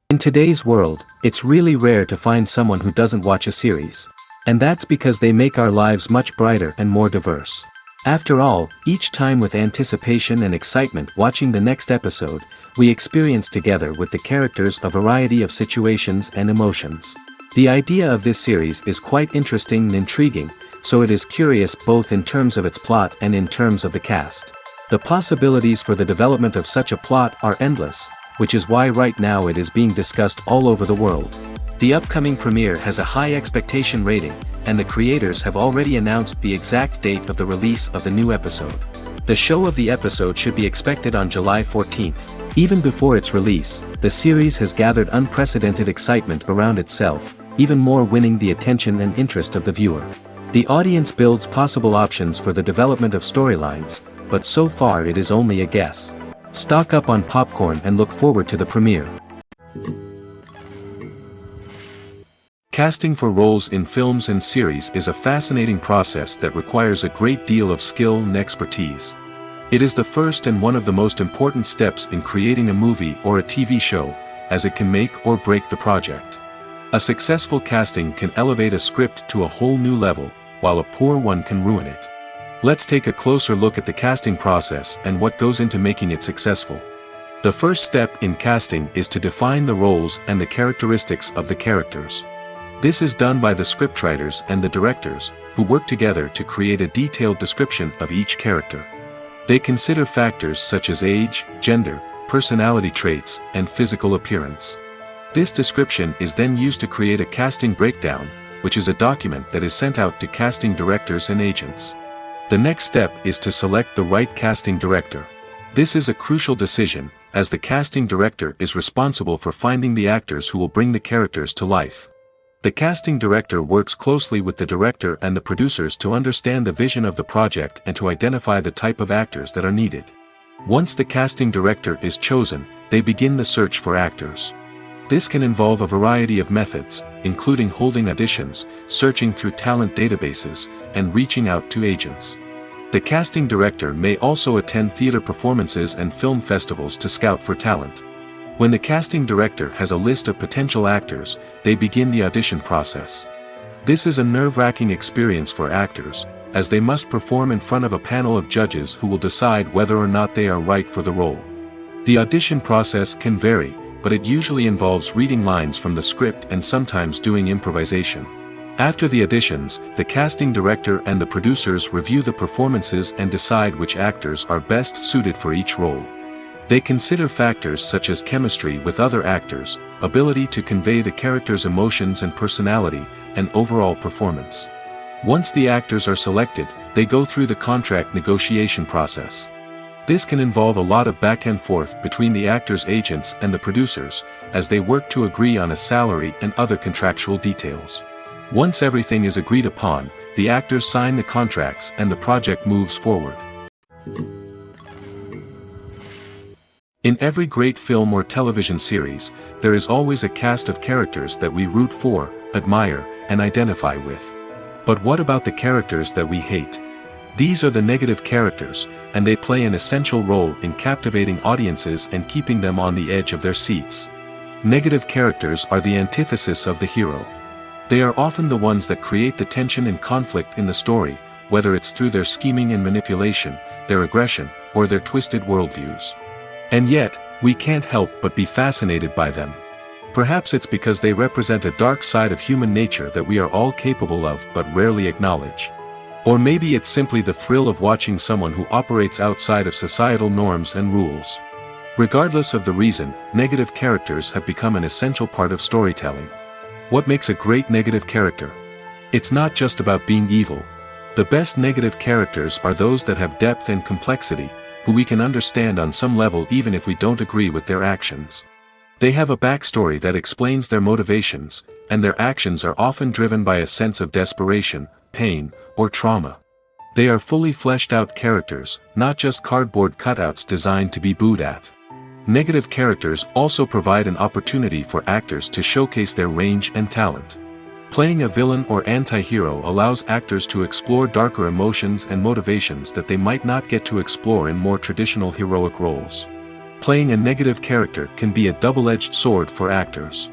In today's world, it's really rare to find someone who doesn't watch a series. And that's because they make our lives much brighter and more diverse. After all, each time with anticipation and excitement watching the next episode, we experience together with the characters a variety of situations and emotions. The idea of this series is quite interesting and intriguing, so it is curious both in terms of its plot and in terms of the cast. The possibilities for the development of such a plot are endless, which is why right now it is being discussed all over the world. The upcoming premiere has a high expectation rating, and the creators have already announced the exact date of the release of the new episode. The show of the episode should be expected on July 14th. Even before its release, the series has gathered unprecedented excitement around itself, even more winning the attention and interest of the viewer. The audience builds possible options for the development of storylines, but so far it is only a guess. Stock up on popcorn and look forward to the premiere. Casting for roles in films and series is a fascinating process that requires a great deal of skill and expertise. It is the first and one of the most important steps in creating a movie or a TV show, as it can make or break the project. A successful casting can elevate a script to a whole new level, while a poor one can ruin it. Let's take a closer look at the casting process and what goes into making it successful. The first step in casting is to define the roles and the characteristics of the characters. This is done by the scriptwriters and the directors, who work together to create a detailed description of each character. They consider factors such as age, gender, personality traits, and physical appearance. This description is then used to create a casting breakdown, which is a document that is sent out to casting directors and agents. The next step is to select the right casting director. This is a crucial decision, as the casting director is responsible for finding the actors who will bring the characters to life. The casting director works closely with the director and the producers to understand the vision of the project and to identify the type of actors that are needed. Once the casting director is chosen, they begin the search for actors. This can involve a variety of methods, including holding auditions, searching through talent databases, and reaching out to agents. The casting director may also attend theater performances and film festivals to scout for talent. When the casting director has a list of potential actors, they begin the audition process. This is a nerve-wracking experience for actors, as they must perform in front of a panel of judges who will decide whether or not they are right for the role. The audition process can vary, but it usually involves reading lines from the script and sometimes doing improvisation. After the auditions, the casting director and the producers review the performances and decide which actors are best suited for each role. They consider factors such as chemistry with other actors, ability to convey the character's emotions and personality, and overall performance. Once the actors are selected, they go through the contract negotiation process. This can involve a lot of back and forth between the actors' agents and the producers, as they work to agree on a salary and other contractual details. Once everything is agreed upon, the actors sign the contracts and the project moves forward. In every great film or television series, there is always a cast of characters that we root for, admire, and identify with. But what about the characters that we hate? These are the negative characters, and they play an essential role in captivating audiences and keeping them on the edge of their seats. Negative characters are the antithesis of the hero. They are often the ones that create the tension and conflict in the story, whether it's through their scheming and manipulation, their aggression, or their twisted worldviews. And yet, we can't help but be fascinated by them. Perhaps it's because they represent a dark side of human nature that we are all capable of but rarely acknowledge. Or maybe it's simply the thrill of watching someone who operates outside of societal norms and rules. Regardless of the reason, negative characters have become an essential part of storytelling. What makes a great negative character? It's not just about being evil. The best negative characters are those that have depth and complexity, who we can understand on some level even if we don't agree with their actions. They have a backstory that explains their motivations, and their actions are often driven by a sense of desperation, pain, or trauma. They are fully fleshed out characters, not just cardboard cutouts designed to be booed at. Negative characters also provide an opportunity for actors to showcase their range and talent. Playing a villain or anti-hero allows actors to explore darker emotions and motivations that they might not get to explore in more traditional heroic roles. Playing a negative character can be a double-edged sword for actors.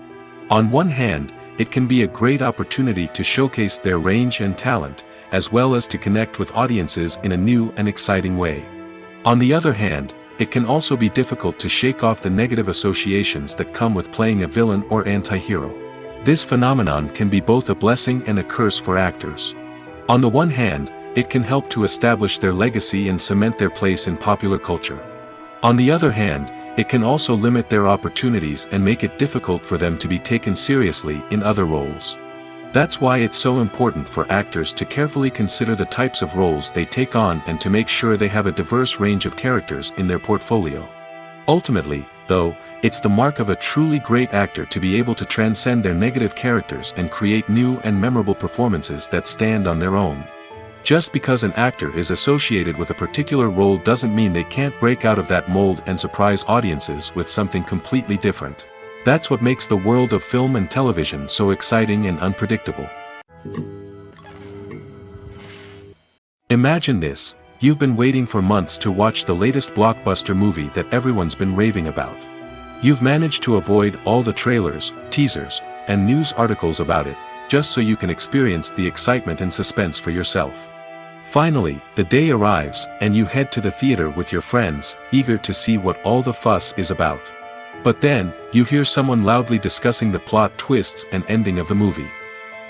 On one hand, it can be a great opportunity to showcase their range and talent, as well as to connect with audiences in a new and exciting way. On the other hand, it can also be difficult to shake off the negative associations that come with playing a villain or anti-hero. This phenomenon can be both a blessing and a curse for actors. On the one hand, it can help to establish their legacy and cement their place in popular culture. On the other hand, it can also limit their opportunities and make it difficult for them to be taken seriously in other roles. That's why it's so important for actors to carefully consider the types of roles they take on and to make sure they have a diverse range of characters in their portfolio. Ultimately, though, it's the mark of a truly great actor to be able to transcend their negative characters and create new and memorable performances that stand on their own. Just because an actor is associated with a particular role doesn't mean they can't break out of that mold and surprise audiences with something completely different. That's what makes the world of film and television so exciting and unpredictable. Imagine this: you've been waiting for months to watch the latest blockbuster movie that everyone's been raving about. You've managed to avoid all the trailers, teasers, and news articles about it, just so you can experience the excitement and suspense for yourself. Finally, the day arrives, and you head to the theater with your friends, eager to see what all the fuss is about. But then, you hear someone loudly discussing the plot twists and ending of the movie.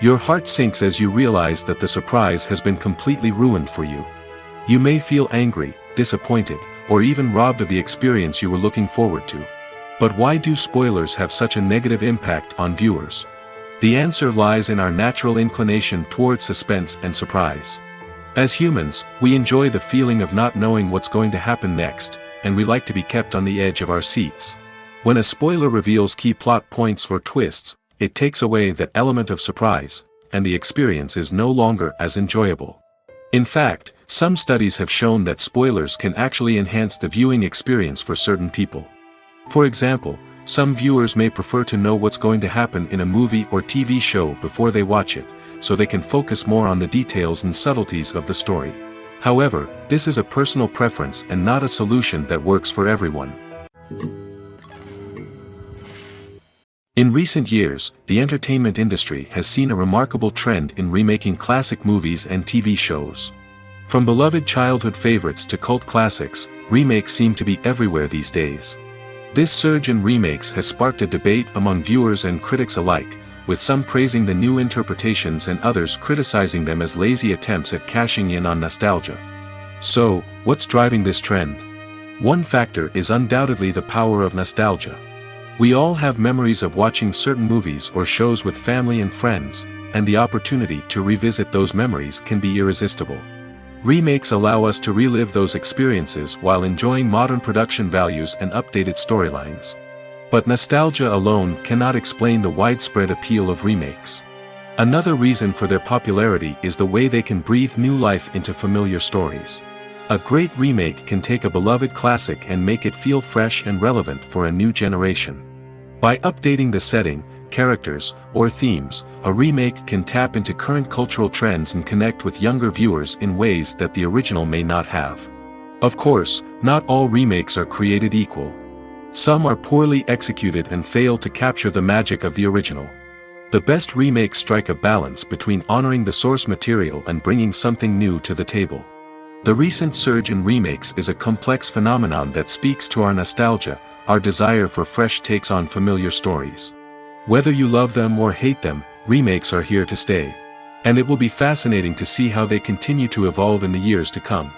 Your heart sinks as you realize that the surprise has been completely ruined for you. You may feel angry, disappointed, or even robbed of the experience you were looking forward to. But why do spoilers have such a negative impact on viewers? The answer lies in our natural inclination towards suspense and surprise. As humans, we enjoy the feeling of not knowing what's going to happen next, and we like to be kept on the edge of our seats. When a spoiler reveals key plot points or twists, it takes away that element of surprise, and the experience is no longer as enjoyable. In fact, some studies have shown that spoilers can actually enhance the viewing experience for certain people. For example, some viewers may prefer to know what's going to happen in a movie or TV show before they watch it, so they can focus more on the details and subtleties of the story. However, this is a personal preference and not a solution that works for everyone. In recent years, the entertainment industry has seen a remarkable trend in remaking classic movies and TV shows. From beloved childhood favorites to cult classics, remakes seem to be everywhere these days. This surge in remakes has sparked a debate among viewers and critics alike, with some praising the new interpretations and others criticizing them as lazy attempts at cashing in on nostalgia. So, what's driving this trend? One factor is undoubtedly the power of nostalgia. We all have memories of watching certain movies or shows with family and friends, and the opportunity to revisit those memories can be irresistible. Remakes allow us to relive those experiences while enjoying modern production values and updated storylines. But nostalgia alone cannot explain the widespread appeal of remakes. Another reason for their popularity is the way they can breathe new life into familiar stories. A great remake can take a beloved classic and make it feel fresh and relevant for a new generation. By updating the setting, characters, or themes, a remake can tap into current cultural trends and connect with younger viewers in ways that the original may not have. Of course, not all remakes are created equal. Some are poorly executed and fail to capture the magic of the original. The best remakes strike a balance between honoring the source material and bringing something new to the table. The recent surge in remakes is a complex phenomenon that speaks to our nostalgia, our desire for fresh takes on familiar stories. Whether you love them or hate them, remakes are here to stay. And it will be fascinating to see how they continue to evolve in the years to come.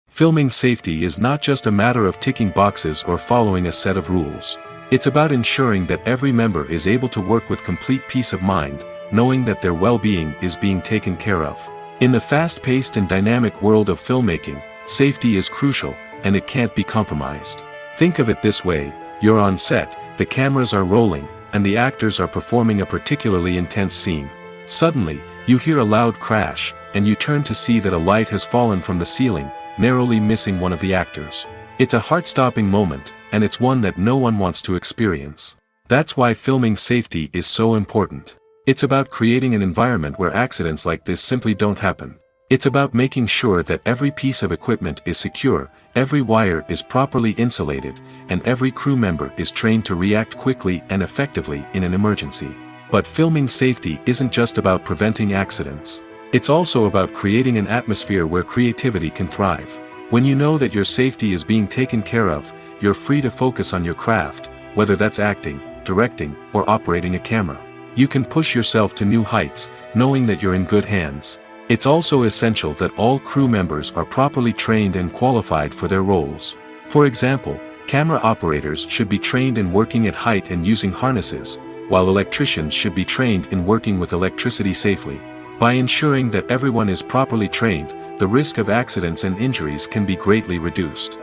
Filming safety is not just a matter of ticking boxes or following a set of rules. It's about ensuring that every member is able to work with complete peace of mind, knowing that their well-being is being taken care of. In the fast-paced and dynamic world of filmmaking, safety is crucial, and it can't be compromised. Think of it this way: you're on set, the cameras are rolling, and the actors are performing a particularly intense scene. Suddenly, you hear a loud crash, and you turn to see that a light has fallen from the ceiling, narrowly missing one of the actors. It's a heart-stopping moment, and it's one that no one wants to experience. That's why filming safety is so important. It's about creating an environment where accidents like this simply don't happen. It's about making sure that every piece of equipment is secure, every wire is properly insulated, and every crew member is trained to react quickly and effectively in an emergency. But filming safety isn't just about preventing accidents. It's also about creating an atmosphere where creativity can thrive. When you know that your safety is being taken care of, you're free to focus on your craft, whether that's acting, directing, or operating a camera. You can push yourself to new heights, knowing that you're in good hands. It's also essential that all crew members are properly trained and qualified for their roles. For example, camera operators should be trained in working at height and using harnesses, while electricians should be trained in working with electricity safely. By ensuring that everyone is properly trained, the risk of accidents and injuries can be greatly reduced.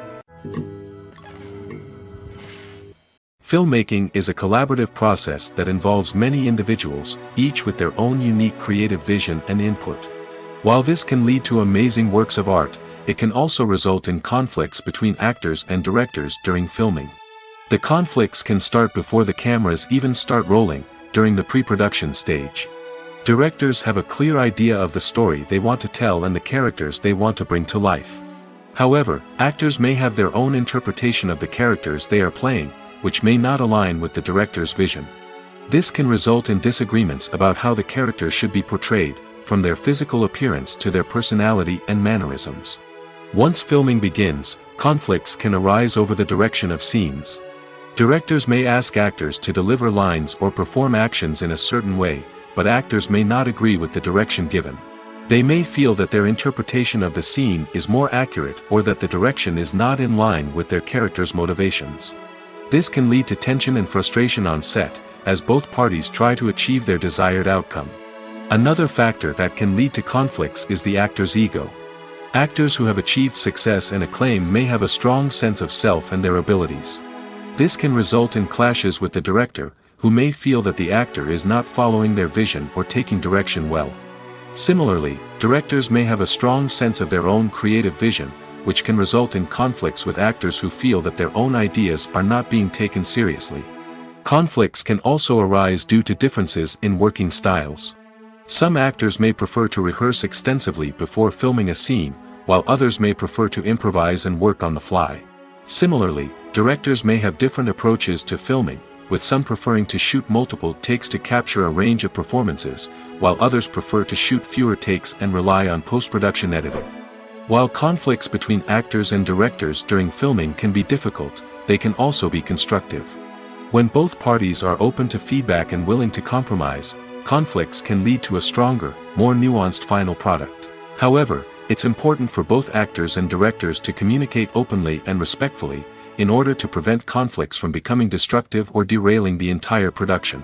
Filmmaking is a collaborative process that involves many individuals, each with their own unique creative vision and input. While this can lead to amazing works of art, it can also result in conflicts between actors and directors during filming. The conflicts can start before the cameras even start rolling, during the pre-production stage. Directors have a clear idea of the story they want to tell and the characters they want to bring to life. However, actors may have their own interpretation of the characters they are playing, which may not align with the director's vision. This can result in disagreements about how the characters should be portrayed, from their physical appearance to their personality and mannerisms. Once filming begins, conflicts can arise over the direction of scenes. Directors may ask actors to deliver lines or perform actions in a certain way, but actors may not agree with the direction given. They may feel that their interpretation of the scene is more accurate or that the direction is not in line with their character's motivations. This can lead to tension and frustration on set, as both parties try to achieve their desired outcome. Another factor that can lead to conflicts is the actor's ego. Actors who have achieved success and acclaim may have a strong sense of self and their abilities. This can result in clashes with the director, who may feel that the actor is not following their vision or taking direction well. Similarly, directors may have a strong sense of their own creative vision, which can result in conflicts with actors who feel that their own ideas are not being taken seriously. Conflicts can also arise due to differences in working styles. Some actors may prefer to rehearse extensively before filming a scene, while others may prefer to improvise and work on the fly. Similarly, directors may have different approaches to filming, with some preferring to shoot multiple takes to capture a range of performances, while others prefer to shoot fewer takes and rely on post-production editing. While conflicts between actors and directors during filming can be difficult, they can also be constructive. When both parties are open to feedback and willing to compromise, conflicts can lead to a stronger, more nuanced final product. However, it's important for both actors and directors to communicate openly and respectfully, in order to prevent conflicts from becoming destructive or derailing the entire production.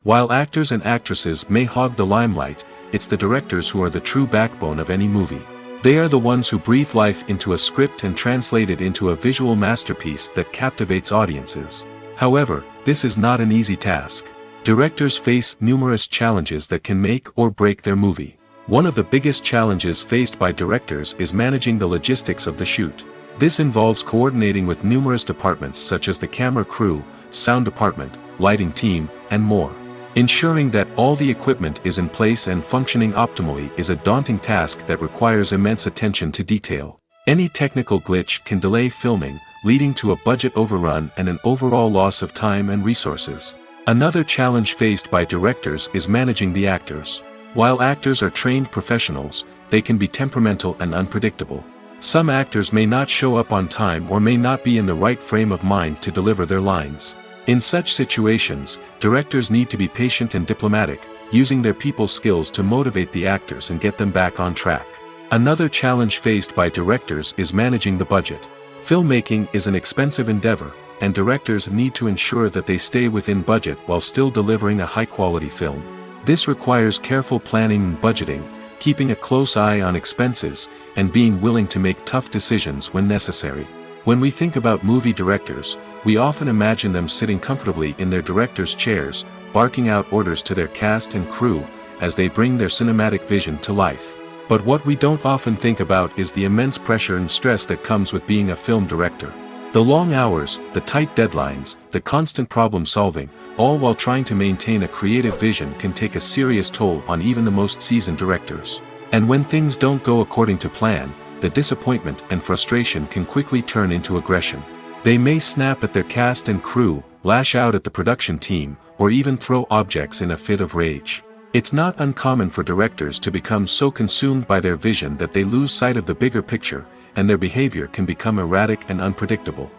While actors and actresses may hog the limelight, it's the directors who are the true backbone of any movie. They are the ones who breathe life into a script and translate it into a visual masterpiece that captivates audiences. However, this is not an easy task. Directors face numerous challenges that can make or break their movie. One of the biggest challenges faced by directors is managing the logistics of the shoot. This involves coordinating with numerous departments such as the camera crew, sound department, lighting team, and more. Ensuring that all the equipment is in place and functioning optimally is a daunting task that requires immense attention to detail. Any technical glitch can delay filming, leading to a budget overrun and an overall loss of time and resources. Another challenge faced by directors is managing the actors. While actors are trained professionals, they can be temperamental and unpredictable. Some actors may not show up on time or may not be in the right frame of mind to deliver their lines. In such situations, directors need to be patient and diplomatic, using their people skills to motivate the actors and get them back on track. Another challenge faced by directors is managing the budget. Filmmaking is an expensive endeavor, and directors need to ensure that they stay within budget while still delivering a high-quality film. This requires careful planning and budgeting, keeping a close eye on expenses, and being willing to make tough decisions when necessary. When we think about movie directors, we often imagine them sitting comfortably in their director's chairs, barking out orders to their cast and crew, as they bring their cinematic vision to life. But what we don't often think about is the immense pressure and stress that comes with being a film director. The long hours, the tight deadlines, the constant problem solving, all while trying to maintain a creative vision can take a serious toll on even the most seasoned directors. And when things don't go according to plan, the disappointment and frustration can quickly turn into aggression. They may snap at their cast and crew, lash out at the production team, or even throw objects in a fit of rage. It's not uncommon for directors to become so consumed by their vision that they lose sight of the bigger picture, and their behavior can become erratic and unpredictable.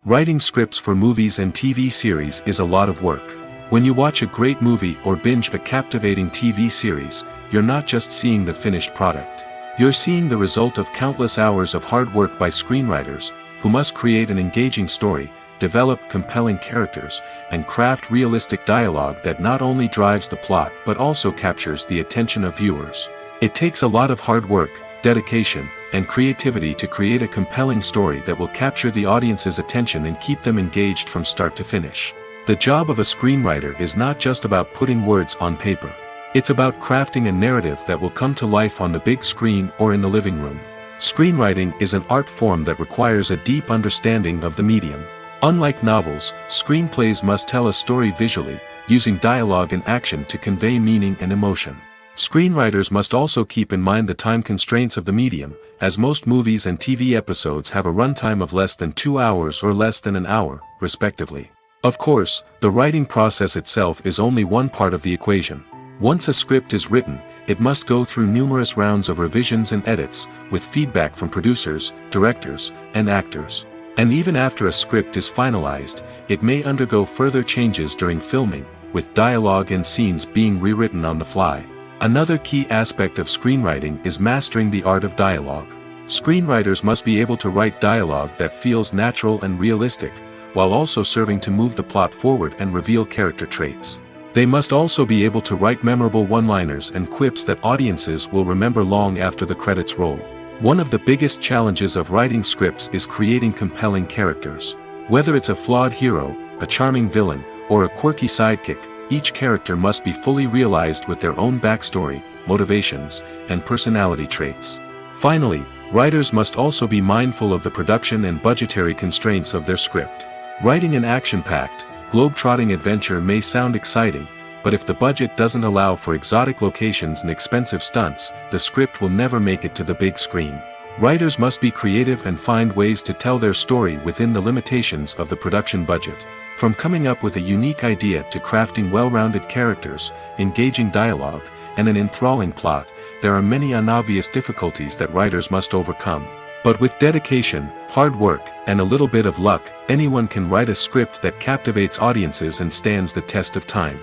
Writing scripts for movies and TV series is a lot of work. When you watch a great movie or binge a captivating TV series, you're not just seeing the finished product. You're seeing the result of countless hours of hard work by screenwriters, who must create an engaging story, develop compelling characters, and craft realistic dialogue that not only drives the plot but also captures the attention of viewers. It takes a lot of hard work, dedication, and creativity to create a compelling story that will capture the audience's attention and keep them engaged from start to finish. The job of a screenwriter is not just about putting words on paper. It's about crafting a narrative that will come to life on the big screen or in the living room. Screenwriting is an art form that requires a deep understanding of the medium. Unlike novels, screenplays must tell a story visually, using dialogue and action to convey meaning and emotion. Screenwriters must also keep in mind the time constraints of the medium, as most movies and TV episodes have a runtime of less than 2 hours or less than an hour, respectively. Of course, the writing process itself is only one part of the equation. Once a script is written, it must go through numerous rounds of revisions and edits, with feedback from producers, directors, and actors. And even after a script is finalized, it may undergo further changes during filming, with dialogue and scenes being rewritten on the fly. Another key aspect of screenwriting is mastering the art of dialogue. Screenwriters must be able to write dialogue that feels natural and realistic, while also serving to move the plot forward and reveal character traits. They must also be able to write memorable one-liners and quips that audiences will remember long after the credits roll. One of the biggest challenges of writing scripts is creating compelling characters. Whether it's a flawed hero, a charming villain, or a quirky sidekick, each character must be fully realized with their own backstory, motivations, and personality traits. Finally, writers must also be mindful of the production and budgetary constraints of their script. Writing an action-packed, globe-trotting adventure may sound exciting, but if the budget doesn't allow for exotic locations and expensive stunts, the script will never make it to the big screen. Writers must be creative and find ways to tell their story within the limitations of the production budget. From coming up with a unique idea to crafting well-rounded characters, engaging dialogue, and an enthralling plot, there are many unobvious difficulties that writers must overcome. But with dedication, hard work, and a little bit of luck, anyone can write a script that captivates audiences and stands the test of time.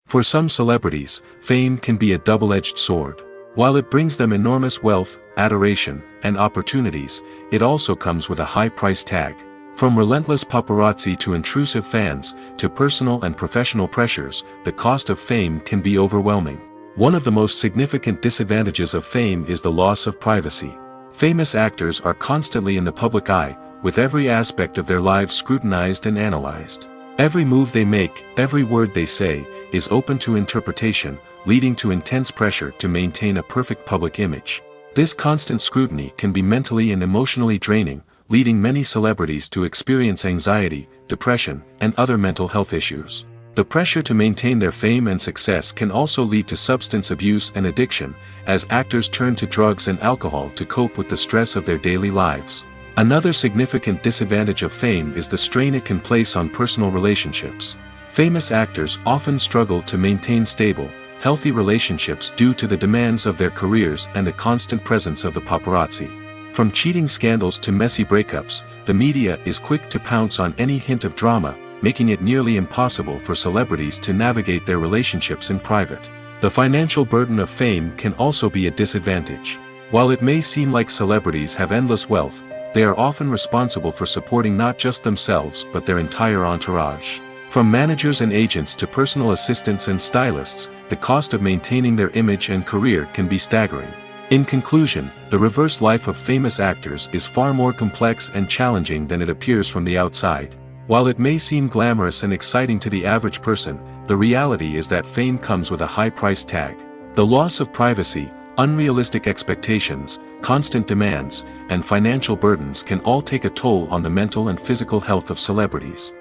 For some celebrities, fame can be a double-edged sword. While it brings them enormous wealth, adoration, and opportunities, it also comes with a high price tag. From relentless paparazzi to intrusive fans, to personal and professional pressures, the cost of fame can be overwhelming. One of the most significant disadvantages of fame is the loss of privacy. Famous actors are constantly in the public eye, with every aspect of their lives scrutinized and analyzed. Every move they make, every word they say, is open to interpretation, leading to intense pressure to maintain a perfect public image. This constant scrutiny can be mentally and emotionally draining, leading many celebrities to experience anxiety, depression, and other mental health issues. The pressure to maintain their fame and success can also lead to substance abuse and addiction, as actors turn to drugs and alcohol to cope with the stress of their daily lives. Another significant disadvantage of fame is the strain it can place on personal relationships. Famous actors often struggle to maintain stable, healthy relationships due to the demands of their careers and the constant presence of the paparazzi. From cheating scandals to messy breakups, the media is quick to pounce on any hint of drama, making it nearly impossible for celebrities to navigate their relationships in private. The financial burden of fame can also be a disadvantage. While it may seem like celebrities have endless wealth, they are often responsible for supporting not just themselves but their entire entourage. From managers and agents to personal assistants and stylists, the cost of maintaining their image and career can be staggering. In conclusion, the reverse life of famous actors is far more complex and challenging than it appears from the outside. While it may seem glamorous and exciting to the average person, the reality is that fame comes with a high price tag. The loss of privacy, unrealistic expectations, constant demands, and financial burdens can all take a toll on the mental and physical health of celebrities.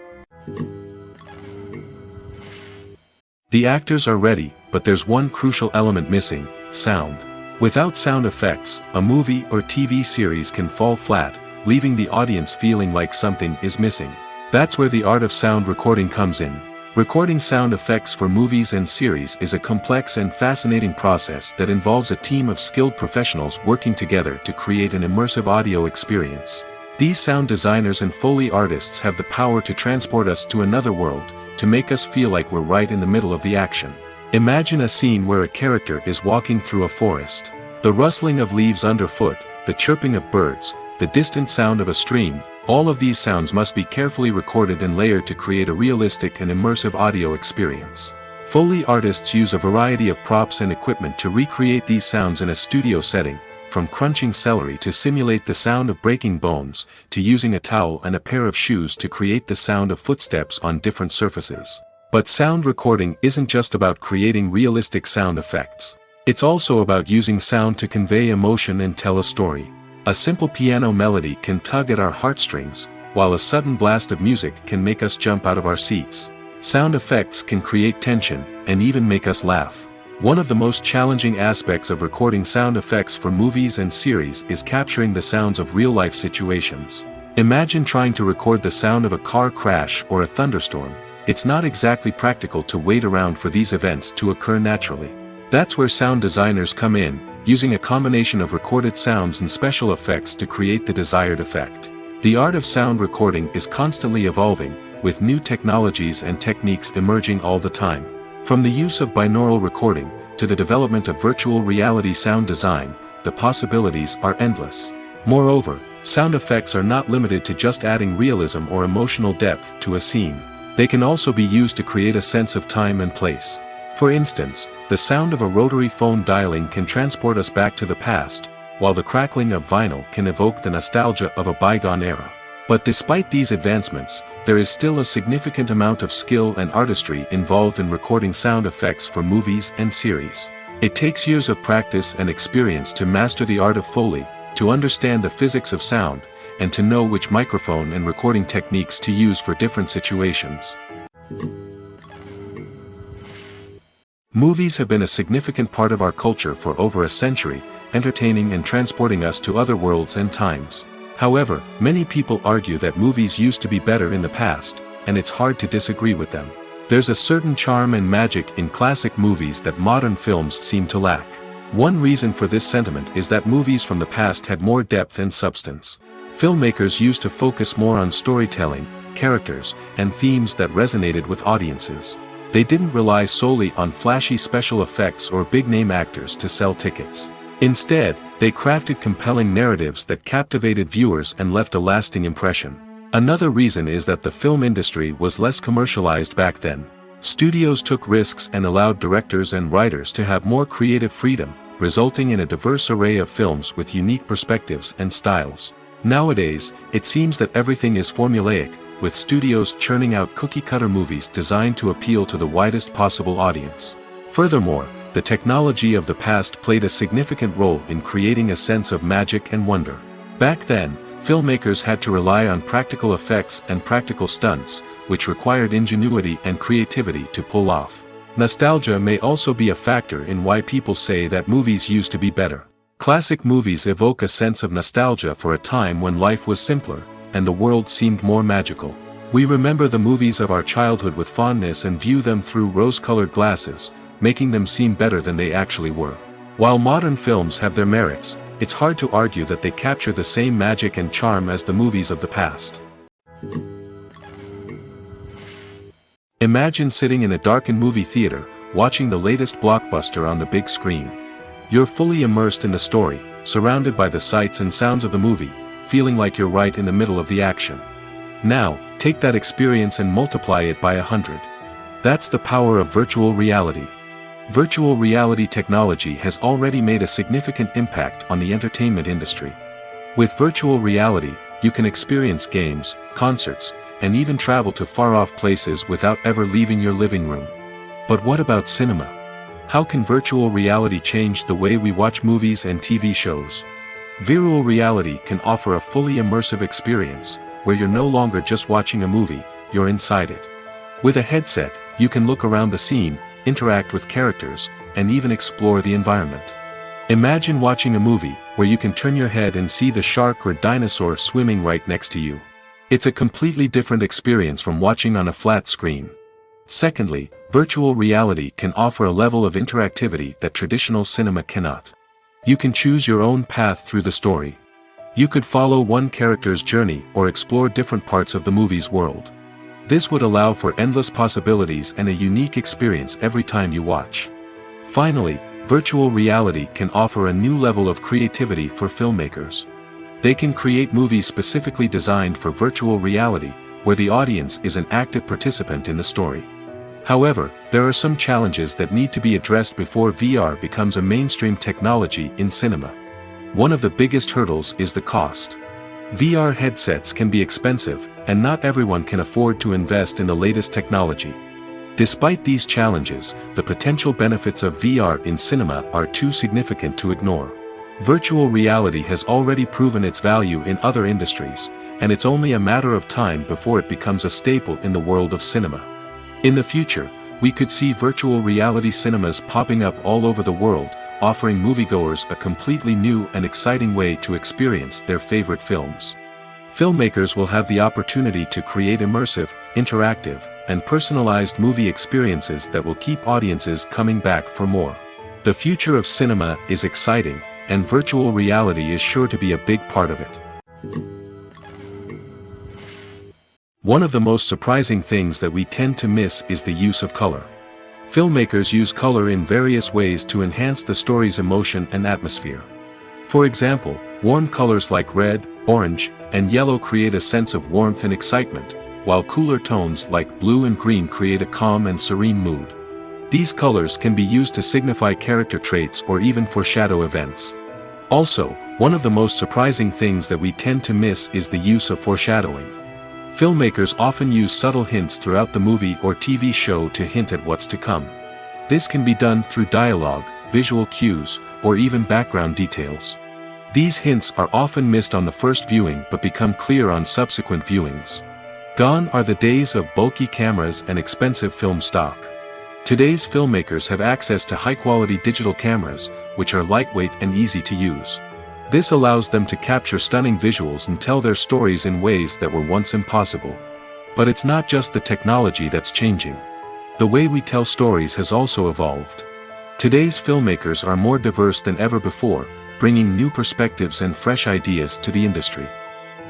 The actors are ready, but there's one crucial element missing: sound. Without sound effects, a movie or TV series can fall flat, leaving the audience feeling like something is missing. That's where the art of sound recording comes in. Recording sound effects for movies and series is a complex and fascinating process that involves a team of skilled professionals working together to create an immersive audio experience. These sound designers and Foley artists have the power to transport us to another world, to make us feel like we're right in the middle of the action. Imagine a scene where a character is walking through a forest. The rustling of leaves underfoot, the chirping of birds, the distant sound of a stream, all of these sounds must be carefully recorded and layered to create a realistic and immersive audio experience. Foley artists use a variety of props and equipment to recreate these sounds in a studio setting, from crunching celery to simulate the sound of breaking bones, to using a towel and a pair of shoes to create the sound of footsteps on different surfaces. But sound recording isn't just about creating realistic sound effects. It's also about using sound to convey emotion and tell a story. A simple piano melody can tug at our heartstrings, while a sudden blast of music can make us jump out of our seats. Sound effects can create tension, and even make us laugh. One of the most challenging aspects of recording sound effects for movies and series is capturing the sounds of real-life situations. Imagine trying to record the sound of a car crash or a thunderstorm. It's not exactly practical to wait around for these events to occur naturally. That's where sound designers come in, using a combination of recorded sounds and special effects to create the desired effect. The art of sound recording is constantly evolving, with new technologies and techniques emerging all the time. From the use of binaural recording, to the development of virtual reality sound design, the possibilities are endless. Moreover, sound effects are not limited to just adding realism or emotional depth to a scene. They can also be used to create a sense of time and place. For instance, the sound of a rotary phone dialing can transport us back to the past, while the crackling of vinyl can evoke the nostalgia of a bygone era. But despite these advancements, there is still a significant amount of skill and artistry involved in recording sound effects for movies and series. It takes years of practice and experience to master the art of Foley, to understand the physics of sound, and to know which microphone and recording techniques to use for different situations. Movies have been a significant part of our culture for over a century, entertaining and transporting us to other worlds and times. However, many people argue that movies used to be better in the past, and it's hard to disagree with them. There's a certain charm and magic in classic movies that modern films seem to lack. One reason for this sentiment is that movies from the past had more depth and substance. Filmmakers used to focus more on storytelling, characters, and themes that resonated with audiences. They didn't rely solely on flashy special effects or big-name actors to sell tickets. Instead, they crafted compelling narratives that captivated viewers and left a lasting impression. Another reason is that the film industry was less commercialized back then. Studios took risks and allowed directors and writers to have more creative freedom, resulting in a diverse array of films with unique perspectives and styles. Nowadays, it seems that everything is formulaic, with studios churning out cookie-cutter movies designed to appeal to the widest possible audience. Furthermore, the technology of the past played a significant role in creating a sense of magic and wonder. Back then, filmmakers had to rely on practical effects and practical stunts, which required ingenuity and creativity to pull off. Nostalgia may also be a factor in why people say that movies used to be better. Classic movies evoke a sense of nostalgia for a time when life was simpler, and the world seemed more magical. We remember the movies of our childhood with fondness and view them through rose-colored glasses, making them seem better than they actually were. While modern films have their merits, it's hard to argue that they capture the same magic and charm as the movies of the past. Imagine sitting in a darkened movie theater, watching the latest blockbuster on the big screen. You're fully immersed in the story, surrounded by the sights and sounds of the movie, feeling like you're right in the middle of the action. Now, take that experience and multiply it by 100. That's the power of virtual reality. Virtual reality technology has already made a significant impact on the entertainment industry. With virtual reality, you can experience games, concerts, and even travel to far-off places without ever leaving your living room. But what about cinema? How can virtual reality change the way we watch movies and TV shows? Virtual reality can offer a fully immersive experience, where you're no longer just watching a movie, you're inside it. With a headset, you can look around the scene, interact with characters, and even explore the environment. Imagine watching a movie where you can turn your head and see the shark or dinosaur swimming right next to you. It's a completely different experience from watching on a flat screen. Secondly, virtual reality can offer a level of interactivity that traditional cinema cannot. You can choose your own path through the story. You could follow one character's journey or explore different parts of the movie's world. This would allow for endless possibilities and a unique experience every time you watch. Finally, virtual reality can offer a new level of creativity for filmmakers. They can create movies specifically designed for virtual reality, where the audience is an active participant in the story. However, there are some challenges that need to be addressed before VR becomes a mainstream technology in cinema. One of the biggest hurdles is the cost. VR headsets can be expensive, and not everyone can afford to invest in the latest technology. Despite these challenges, the potential benefits of VR in cinema are too significant to ignore. Virtual reality has already proven its value in other industries, and it's only a matter of time before it becomes a staple in the world of cinema. In the future, we could see virtual reality cinemas popping up all over the world, offering moviegoers a completely new and exciting way to experience their favorite films. Filmmakers will have the opportunity to create immersive, interactive, and personalized movie experiences that will keep audiences coming back for more. The future of cinema is exciting, and virtual reality is sure to be a big part of it. One of the most surprising things that we tend to miss is the use of color. Filmmakers use color in various ways to enhance the story's emotion and atmosphere. For example, warm colors like red, orange, and yellow create a sense of warmth and excitement, while cooler tones like blue and green create a calm and serene mood. These colors can be used to signify character traits or even foreshadow events. Also, one of the most surprising things that we tend to miss is the use of foreshadowing. Filmmakers often use subtle hints throughout the movie or TV show to hint at what's to come. This can be done through dialogue, visual cues, or even background details. These hints are often missed on the first viewing but become clear on subsequent viewings. Gone are the days of bulky cameras and expensive film stock. Today's filmmakers have access to high-quality digital cameras, which are lightweight and easy to use. This allows them to capture stunning visuals and tell their stories in ways that were once impossible. But it's not just the technology that's changing. The way we tell stories has also evolved. Today's filmmakers are more diverse than ever before, bringing new perspectives and fresh ideas to the industry.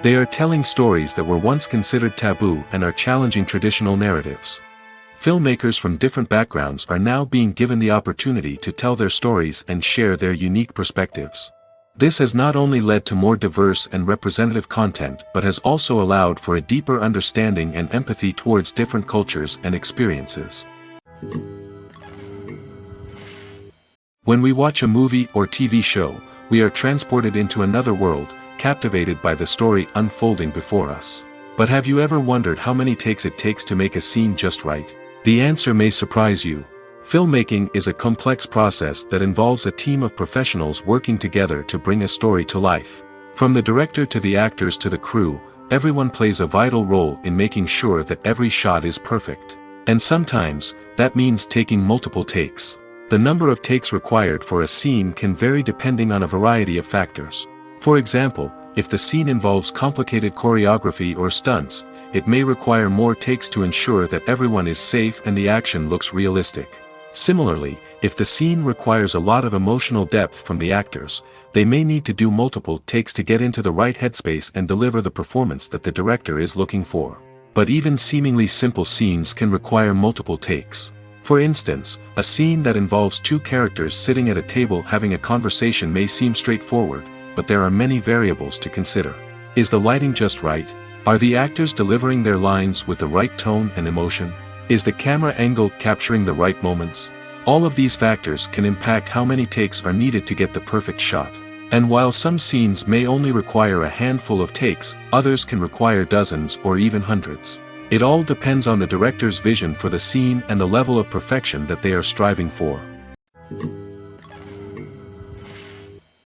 They are telling stories that were once considered taboo and are challenging traditional narratives. Filmmakers from different backgrounds are now being given the opportunity to tell their stories and share their unique perspectives. This has not only led to more diverse and representative content but has also allowed for a deeper understanding and empathy towards different cultures and experiences. When we watch a movie or TV show, we are transported into another world, captivated by the story unfolding before us. But have you ever wondered how many takes it takes to make a scene just right? The answer may surprise you. Filmmaking is a complex process that involves a team of professionals working together to bring a story to life. From the director to the actors to the crew, everyone plays a vital role in making sure that every shot is perfect. And sometimes, that means taking multiple takes. The number of takes required for a scene can vary depending on a variety of factors. For example, if the scene involves complicated choreography or stunts, it may require more takes to ensure that everyone is safe and the action looks realistic. Similarly, if the scene requires a lot of emotional depth from the actors, they may need to do multiple takes to get into the right headspace and deliver the performance that the director is looking for. But even seemingly simple scenes can require multiple takes. For instance, a scene that involves two characters sitting at a table having a conversation may seem straightforward, but there are many variables to consider. Is the lighting just right? Are the actors delivering their lines with the right tone and emotion? Is the camera angle capturing the right moments? All of these factors can impact how many takes are needed to get the perfect shot. And while some scenes may only require a handful of takes, others can require dozens or even hundreds. It all depends on the director's vision for the scene and the level of perfection that they are striving for.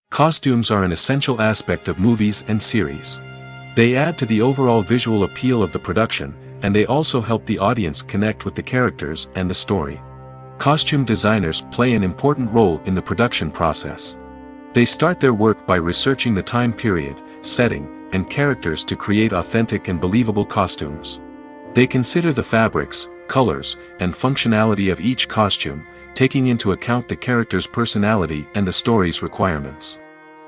Costumes are an essential aspect of movies and series. They add to the overall visual appeal of the production, and they also help the audience connect with the characters and the story. Costume designers play an important role in the production process. They start their work by researching the time period, setting, and characters to create authentic and believable costumes. They consider the fabrics, colors, and functionality of each costume, taking into account the character's personality and the story's requirements.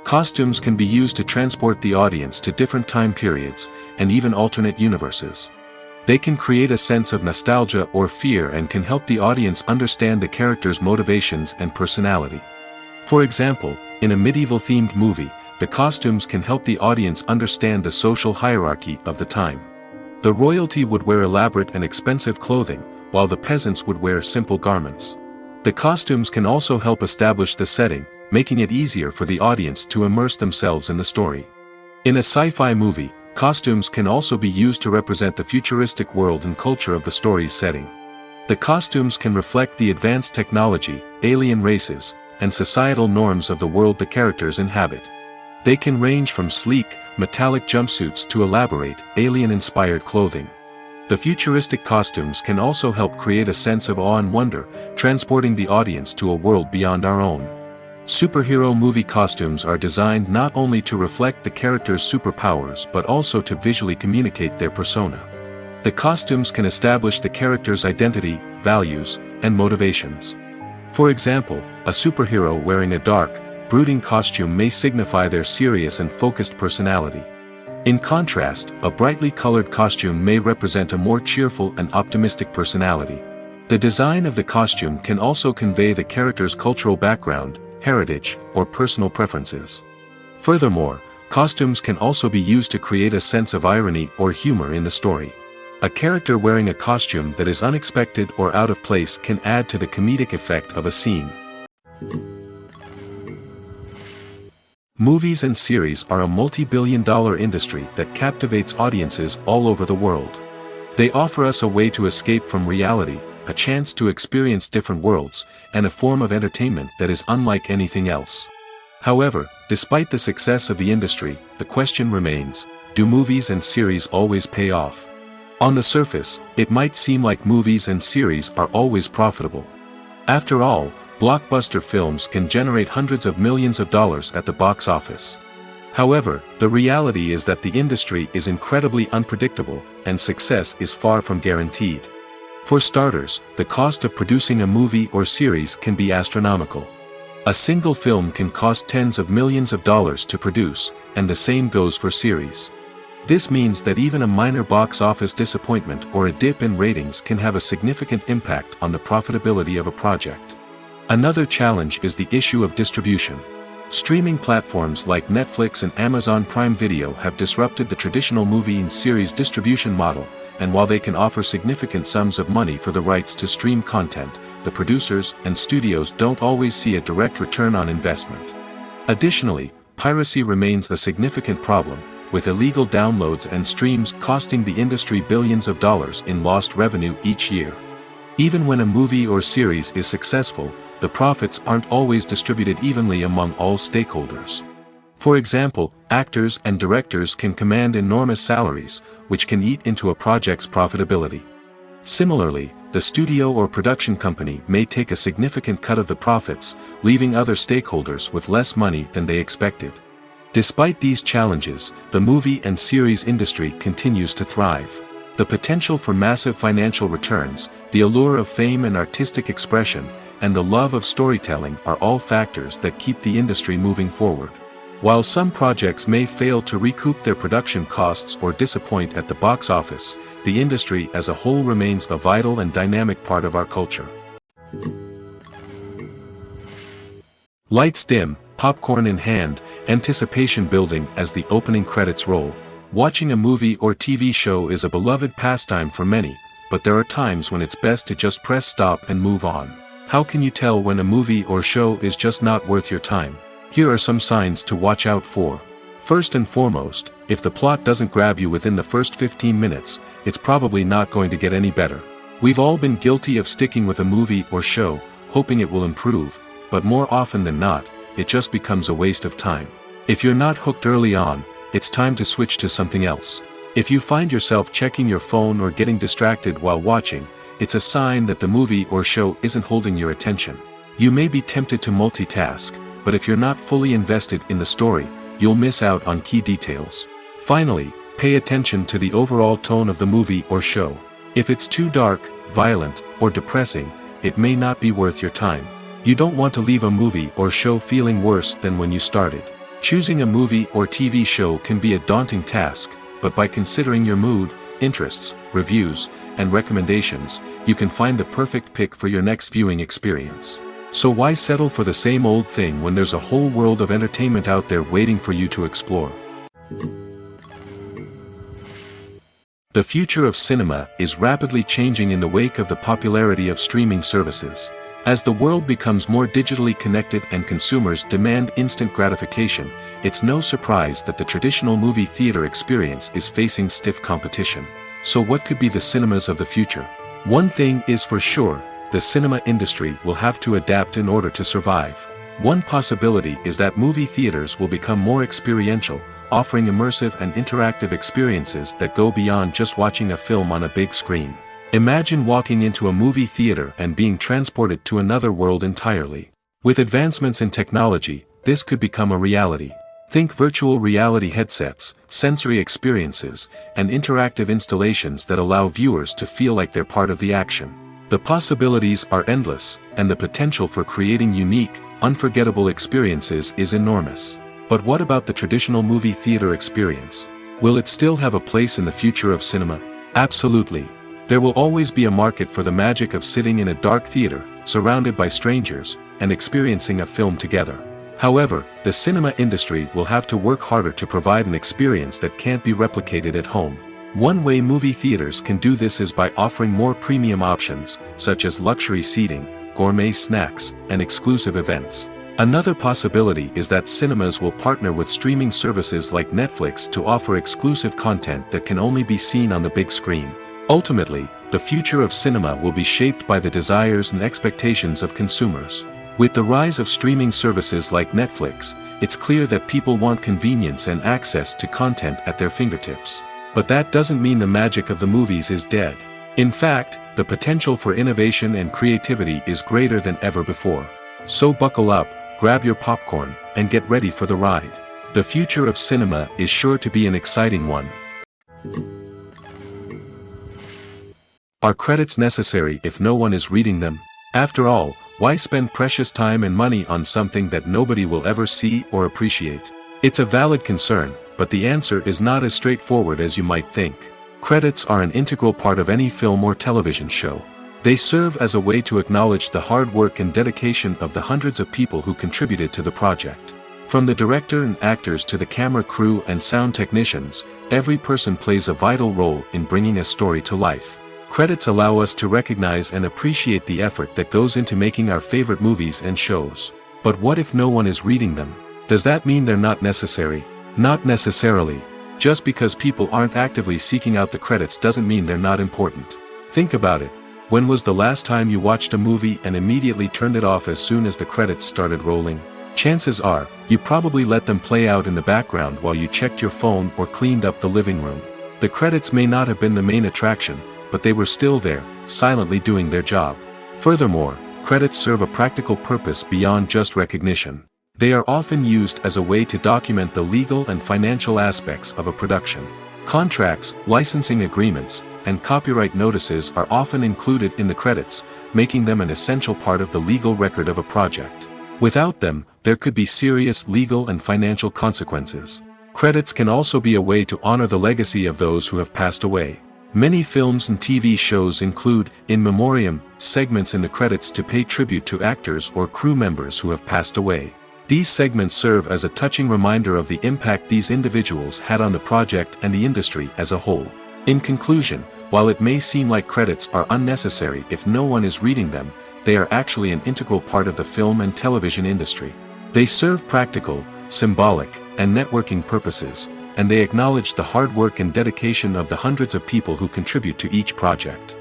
Costumes can be used to transport the audience to different time periods, and even alternate universes. They can create a sense of nostalgia or fear and can help the audience understand the character's motivations and personality. For example, in a medieval-themed movie, the costumes can help the audience understand the social hierarchy of the time. The royalty would wear elaborate and expensive clothing, while the peasants would wear simple garments. The costumes can also help establish the setting, making it easier for the audience to immerse themselves in the story. In a sci-fi movie, costumes can also be used to represent the futuristic world and culture of the story's setting. The costumes can reflect the advanced technology, alien races, and societal norms of the world the characters inhabit. They can range from sleek, metallic jumpsuits to elaborate, alien-inspired clothing. The futuristic costumes can also help create a sense of awe and wonder, transporting the audience to a world beyond our own. Superhero movie costumes are designed not only to reflect the character's superpowers but also to visually communicate their persona. The costumes can establish the character's identity, values, and motivations. For example, a superhero wearing a dark, brooding costume may signify their serious and focused personality. In contrast, a brightly colored costume may represent a more cheerful and optimistic personality. The design of the costume can also convey the character's cultural background, heritage, or personal preferences. Furthermore, costumes can also be used to create a sense of irony or humor in the story. A character wearing a costume that is unexpected or out of place can add to the comedic effect of a scene. Movies and series are a multi-billion-dollar industry that captivates audiences all over the world. They offer us a way to escape from reality, a chance to experience different worlds, and a form of entertainment that is unlike anything else. However, despite the success of the industry, the question remains, do movies and series always pay off? On the surface, it might seem like movies and series are always profitable. After all, blockbuster films can generate hundreds of millions of dollars at the box office. However, the reality is that the industry is incredibly unpredictable, and success is far from guaranteed. For starters, the cost of producing a movie or series can be astronomical. A single film can cost tens of millions of dollars to produce, and the same goes for series. This means that even a minor box office disappointment or a dip in ratings can have a significant impact on the profitability of a project. Another challenge is the issue of distribution. Streaming platforms like Netflix and Amazon Prime Video have disrupted the traditional movie and series distribution model, and while they can offer significant sums of money for the rights to stream content, the producers and studios don't always see a direct return on investment. Additionally, piracy remains a significant problem, with illegal downloads and streams costing the industry billions of dollars in lost revenue each year. Even when a movie or series is successful, the profits aren't always distributed evenly among all stakeholders. For example, actors and directors can command enormous salaries, which can eat into a project's profitability. Similarly, the studio or production company may take a significant cut of the profits, leaving other stakeholders with less money than they expected. Despite these challenges, the movie and series industry continues to thrive. The potential for massive financial returns, the allure of fame and artistic expression, and the love of storytelling are all factors that keep the industry moving forward. While some projects may fail to recoup their production costs or disappoint at the box office, the industry as a whole remains a vital and dynamic part of our culture. Lights dim, popcorn in hand, anticipation building as the opening credits roll. Watching a movie or TV show is a beloved pastime for many, but there are times when it's best to just press stop and move on. How can you tell when a movie or show is just not worth your time? Here are some signs to watch out for. First and foremost, if the plot doesn't grab you within the first 15 minutes, it's probably not going to get any better. We've all been guilty of sticking with a movie or show, hoping it will improve, but more often than not, it just becomes a waste of time. If you're not hooked early on, it's time to switch to something else. If you find yourself checking your phone or getting distracted while watching, it's a sign that the movie or show isn't holding your attention. You may be tempted to multitask, but if you're not fully invested in the story, you'll miss out on key details. Finally, pay attention to the overall tone of the movie or show. If it's too dark, violent, or depressing, it may not be worth your time. You don't want to leave a movie or show feeling worse than when you started. Choosing a movie or TV show can be a daunting task, but by considering your mood, interests, reviews, and recommendations, you can find the perfect pick for your next viewing experience. So why settle for the same old thing when there's a whole world of entertainment out there waiting for you to explore? The future of cinema is rapidly changing in the wake of the popularity of streaming services. As the world becomes more digitally connected and consumers demand instant gratification, it's no surprise that the traditional movie theater experience is facing stiff competition. So what could be the cinemas of the future? One thing is for sure, the cinema industry will have to adapt in order to survive. One possibility is that movie theaters will become more experiential, offering immersive and interactive experiences that go beyond just watching a film on a big screen. Imagine walking into a movie theater and being transported to another world entirely. With advancements in technology, this could become a reality. Think virtual reality headsets, sensory experiences, and interactive installations that allow viewers to feel like they're part of the action. The possibilities are endless, and the potential for creating unique, unforgettable experiences is enormous. But what about the traditional movie theater experience? Will it still have a place in the future of cinema? Absolutely. There will always be a market for the magic of sitting in a dark theater, surrounded by strangers, and experiencing a film together. However, the cinema industry will have to work harder to provide an experience that can't be replicated at home. One way movie theaters can do this is by offering more premium options, such as luxury seating, gourmet snacks, and exclusive events. Another possibility is that cinemas will partner with streaming services like Netflix to offer exclusive content that can only be seen on the big screen. Ultimately, the future of cinema will be shaped by the desires and expectations of consumers. With the rise of streaming services like Netflix, it's clear that people want convenience and access to content at their fingertips. But that doesn't mean the magic of the movies is dead. In fact, the potential for innovation and creativity is greater than ever before. So buckle up, grab your popcorn, and get ready for the ride. The future of cinema is sure to be an exciting one. Are credits necessary if no one is reading them? After all, why spend precious time and money on something that nobody will ever see or appreciate? It's a valid concern, but the answer is not as straightforward as you might think. Credits are an integral part of any film or television show. They serve as a way to acknowledge the hard work and dedication of the hundreds of people who contributed to the project. From the director and actors to the camera crew and sound technicians, every person plays a vital role in bringing a story to life. Credits allow us to recognize and appreciate the effort that goes into making our favorite movies and shows. But what if no one is reading them? Does that mean they're not necessary? Not necessarily. Just because people aren't actively seeking out the credits doesn't mean they're not important. Think about it. When was the last time you watched a movie and immediately turned it off as soon as the credits started rolling? Chances are, you probably let them play out in the background while you checked your phone or cleaned up the living room. The credits may not have been the main attraction, but they were still there, silently doing their job. Furthermore, credits serve a practical purpose beyond just recognition. They are often used as a way to document the legal and financial aspects of a production. Contracts, licensing agreements, and copyright notices are often included in the credits, making them an essential part of the legal record of a project. Without them, there could be serious legal and financial consequences. Credits can also be a way to honor the legacy of those who have passed away. Many films and TV shows include, in memoriam, segments in the credits to pay tribute to actors or crew members who have passed away. These segments serve as a touching reminder of the impact these individuals had on the project and the industry as a whole. In conclusion, while it may seem like credits are unnecessary if no one is reading them, they are actually an integral part of the film and television industry. They serve practical, symbolic, and networking purposes, and they acknowledge the hard work and dedication of the hundreds of people who contribute to each project.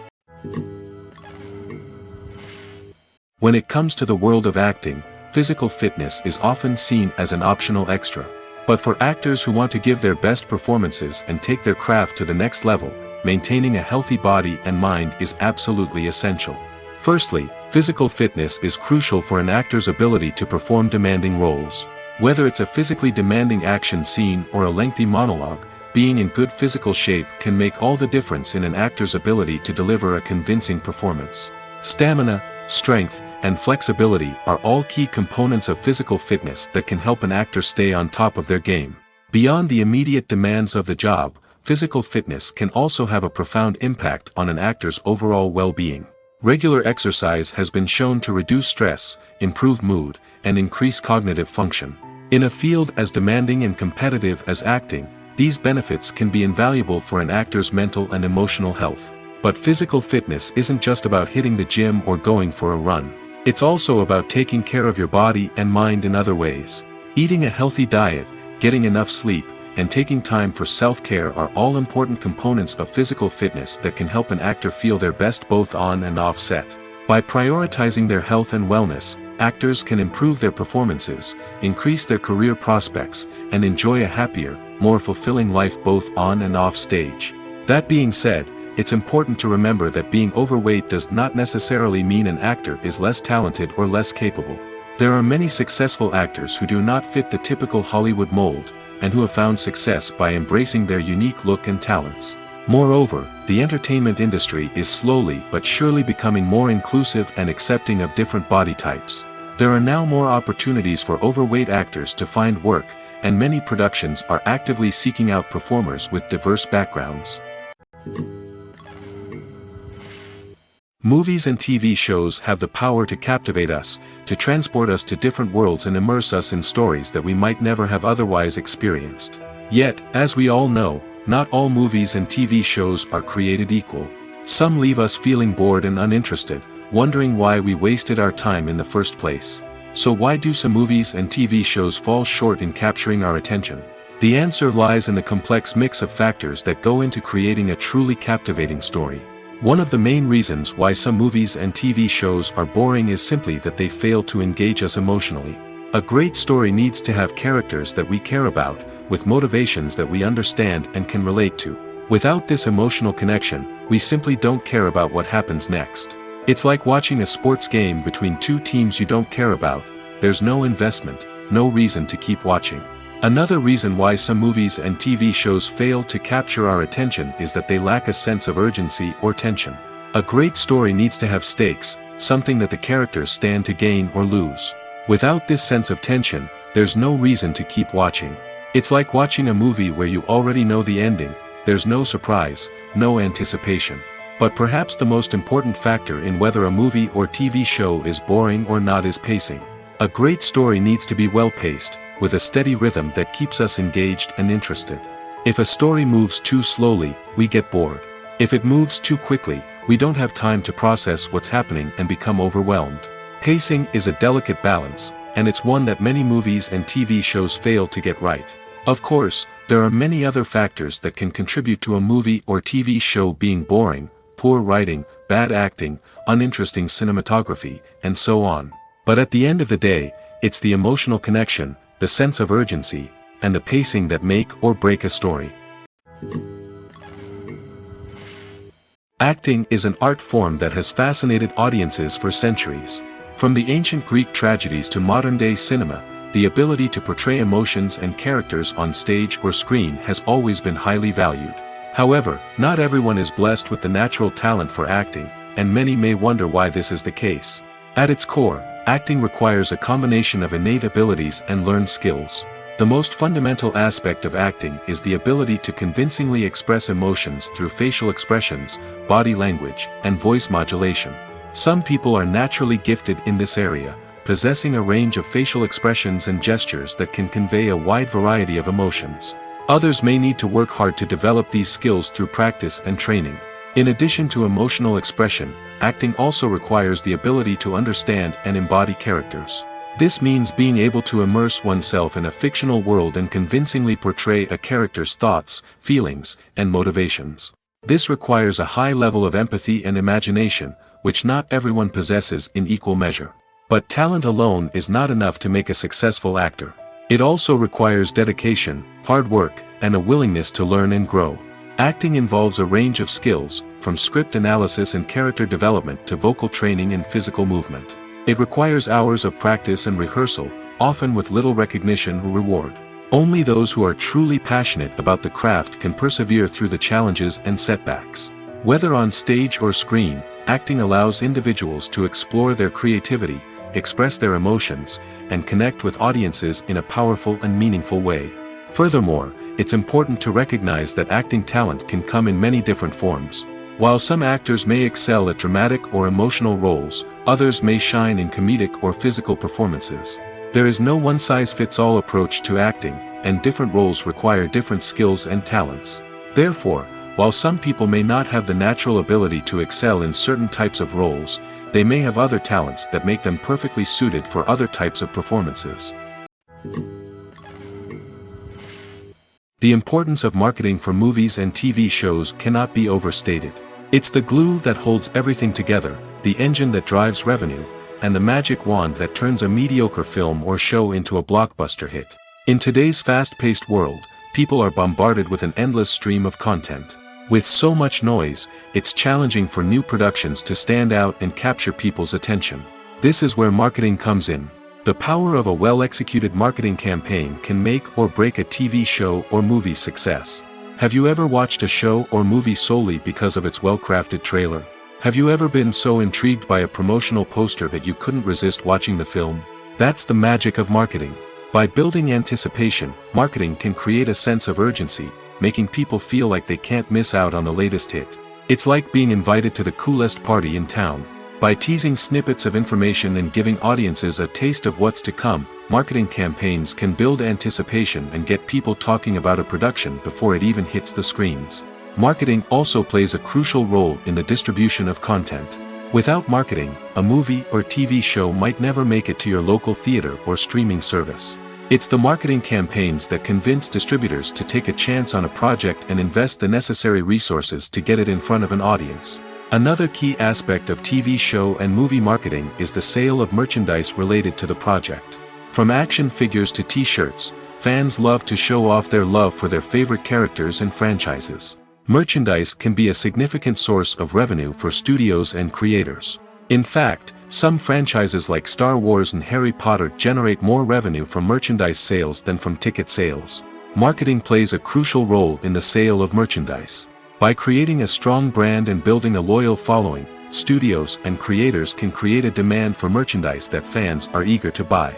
When it comes to the world of acting, physical fitness is often seen as an optional extra. But for actors who want to give their best performances and take their craft to the next level, maintaining a healthy body and mind is absolutely essential. Firstly, physical fitness is crucial for an actor's ability to perform demanding roles. Whether it's a physically demanding action scene or a lengthy monologue, being in good physical shape can make all the difference in an actor's ability to deliver a convincing performance. Stamina, strength, and flexibility are all key components of physical fitness that can help an actor stay on top of their game. Beyond the immediate demands of the job, physical fitness can also have a profound impact on an actor's overall well-being. Regular exercise has been shown to reduce stress, improve mood, and increase cognitive function. In a field as demanding and competitive as acting, these benefits can be invaluable for an actor's mental and emotional health. But physical fitness isn't just about hitting the gym or going for a run. It's also about taking care of your body and mind in other ways. Eating a healthy diet, getting enough sleep, and taking time for self-care are all important components of physical fitness that can help an actor feel their best both on and off set. By prioritizing their health and wellness, actors can improve their performances, increase their career prospects, and enjoy a happier, more fulfilling life both on and off stage. That being said, it's important to remember that being overweight does not necessarily mean an actor is less talented or less capable. There are many successful actors who do not fit the typical Hollywood mold, and who have found success by embracing their unique look and talents. Moreover, the entertainment industry is slowly but surely becoming more inclusive and accepting of different body types. There are now more opportunities for overweight actors to find work, and many productions are actively seeking out performers with diverse backgrounds. Movies and TV shows have the power to captivate us, to transport us to different worlds and immerse us in stories that we might never have otherwise experienced. Yet, as we all know, not all movies and TV shows are created equal. Some leave us feeling bored and uninterested, wondering why we wasted our time in the first place. So why do some movies and TV shows fall short in capturing our attention? The answer lies in the complex mix of factors that go into creating a truly captivating story. One of the main reasons why some movies and TV shows are boring is simply that they fail to engage us emotionally. A great story needs to have characters that we care about, with motivations that we understand and can relate to. Without this emotional connection, we simply don't care about what happens next. It's like watching a sports game between two teams you don't care about. There's no investment, no reason to keep watching. Another reason why some movies and TV shows fail to capture our attention is that they lack a sense of urgency or tension. A great story needs to have stakes, something that the characters stand to gain or lose. Without this sense of tension, there's no reason to keep watching. It's like watching a movie where you already know the ending. There's no surprise, no anticipation. But perhaps the most important factor in whether a movie or TV show is boring or not is pacing. A great story needs to be well-paced, with a steady rhythm that keeps us engaged and interested. If a story moves too slowly, we get bored. If it moves too quickly, we don't have time to process what's happening and become overwhelmed. Pacing is a delicate balance, and it's one that many movies and TV shows fail to get right. Of course, there are many other factors that can contribute to a movie or TV show being boring: poor writing, bad acting, uninteresting cinematography, and so on. But at the end of the day, it's the emotional connection, the sense of urgency, and the pacing that make or break a story. Acting is an art form that has fascinated audiences for centuries. From the ancient Greek tragedies to modern-day cinema, the ability to portray emotions and characters on stage or screen has always been highly valued. However, not everyone is blessed with the natural talent for acting, and many may wonder why this is the case. At its core, acting requires a combination of innate abilities and learned skills. The most fundamental aspect of acting is the ability to convincingly express emotions through facial expressions, body language, and voice modulation. Some people are naturally gifted in this area, possessing a range of facial expressions and gestures that can convey a wide variety of emotions. Others may need to work hard to develop these skills through practice and training. In addition to emotional expression, acting also requires the ability to understand and embody characters. This means being able to immerse oneself in a fictional world and convincingly portray a character's thoughts, feelings, and motivations. This requires a high level of empathy and imagination, which not everyone possesses in equal measure. But talent alone is not enough to make a successful actor. It also requires dedication, hard work, and a willingness to learn and grow. Acting involves a range of skills, from script analysis and character development to vocal training and physical movement. It requires hours of practice and rehearsal, often with little recognition or reward. Only those who are truly passionate about the craft can persevere through the challenges and setbacks. Whether on stage or screen, acting allows individuals to explore their creativity, express their emotions, and connect with audiences in a powerful and meaningful way. Furthermore, it's important to recognize that acting talent can come in many different forms. While some actors may excel at dramatic or emotional roles, others may shine in comedic or physical performances. There is no one-size-fits-all approach to acting, and different roles require different skills and talents. Therefore, while some people may not have the natural ability to excel in certain types of roles, they may have other talents that make them perfectly suited for other types of performances. The importance of marketing for movies and TV shows cannot be overstated. It's the glue that holds everything together, the engine that drives revenue, and the magic wand that turns a mediocre film or show into a blockbuster hit. In today's fast-paced world, people are bombarded with an endless stream of content. With so much noise, it's challenging for new productions to stand out and capture people's attention. This is where marketing comes in. The power of a well-executed marketing campaign can make or break a TV show or movie's success. Have you ever watched a show or movie solely because of its well-crafted trailer? Have you ever been so intrigued by a promotional poster that you couldn't resist watching the film? That's the magic of marketing. By building anticipation, marketing can create a sense of urgency, making people feel like they can't miss out on the latest hit. It's like being invited to the coolest party in town. By teasing snippets of information and giving audiences a taste of what's to come, marketing campaigns can build anticipation and get people talking about a production before it even hits the screens. Marketing also plays a crucial role in the distribution of content. Without marketing, a movie or TV show might never make it to your local theater or streaming service. It's the marketing campaigns that convince distributors to take a chance on a project and invest the necessary resources to get it in front of an audience. Another key aspect of TV show and movie marketing is the sale of merchandise related to the project. From action figures to t-shirts, fans love to show off their love for their favorite characters and franchises. Merchandise can be a significant source of revenue for studios and creators. In fact, some franchises like Star Wars and Harry Potter generate more revenue from merchandise sales than from ticket sales. Marketing plays a crucial role in the sale of merchandise. By creating a strong brand and building a loyal following, studios and creators can create a demand for merchandise that fans are eager to buy.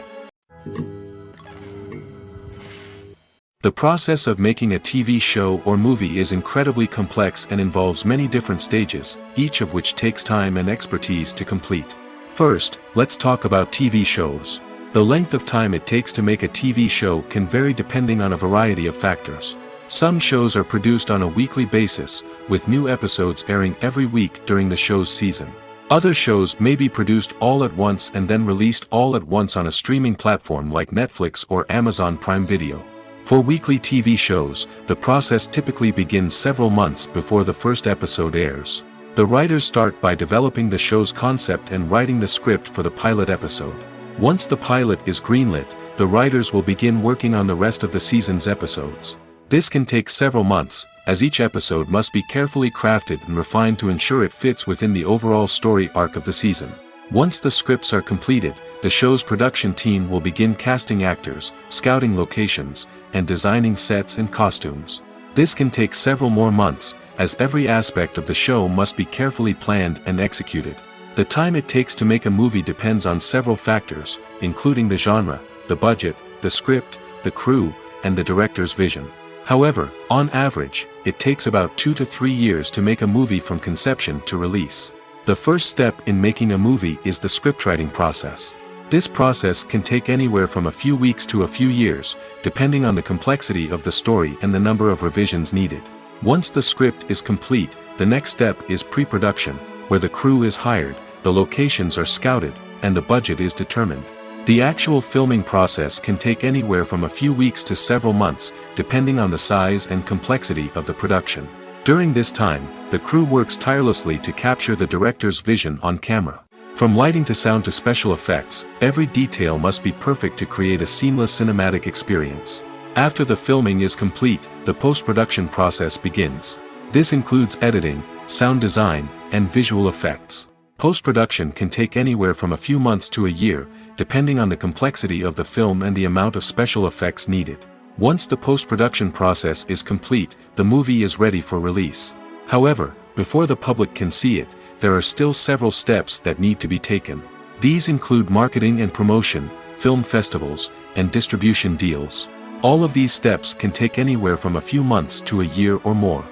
The process of making a TV show or movie is incredibly complex and involves many different stages, each of which takes time and expertise to complete. First, let's talk about TV shows. The length of time it takes to make a TV show can vary depending on a variety of factors. Some shows are produced on a weekly basis, with new episodes airing every week during the show's season. Other shows may be produced all at once and then released all at once on a streaming platform like Netflix or Amazon Prime Video. For weekly TV shows, the process typically begins several months before the first episode airs. The writers start by developing the show's concept and writing the script for the pilot episode. Once the pilot is greenlit, the writers will begin working on the rest of the season's episodes. This can take several months, as each episode must be carefully crafted and refined to ensure it fits within the overall story arc of the season. Once the scripts are completed, the show's production team will begin casting actors, scouting locations, and designing sets and costumes. This can take several more months, as every aspect of the show must be carefully planned and executed. The time it takes to make a movie depends on several factors, including the genre, the budget, the script, the crew, and the director's vision. However, on average, it takes about 2 to 3 years to make a movie from conception to release. The first step in making a movie is the scriptwriting process. This process can take anywhere from a few weeks to a few years, depending on the complexity of the story and the number of revisions needed. Once the script is complete, the next step is pre-production, where the crew is hired, the locations are scouted, and the budget is determined. The actual filming process can take anywhere from a few weeks to several months, depending on the size and complexity of the production. During this time, the crew works tirelessly to capture the director's vision on camera. From lighting to sound to special effects, every detail must be perfect to create a seamless cinematic experience. After the filming is complete, the post-production process begins. This includes editing, sound design, and visual effects. Post-production can take anywhere from a few months to a year, depending on the complexity of the film and the amount of special effects needed. Once the post-production process is complete, the movie is ready for release. However, before the public can see it, there are still several steps that need to be taken. These include marketing and promotion, film festivals, and distribution deals. All of these steps can take anywhere from a few months to a year or more.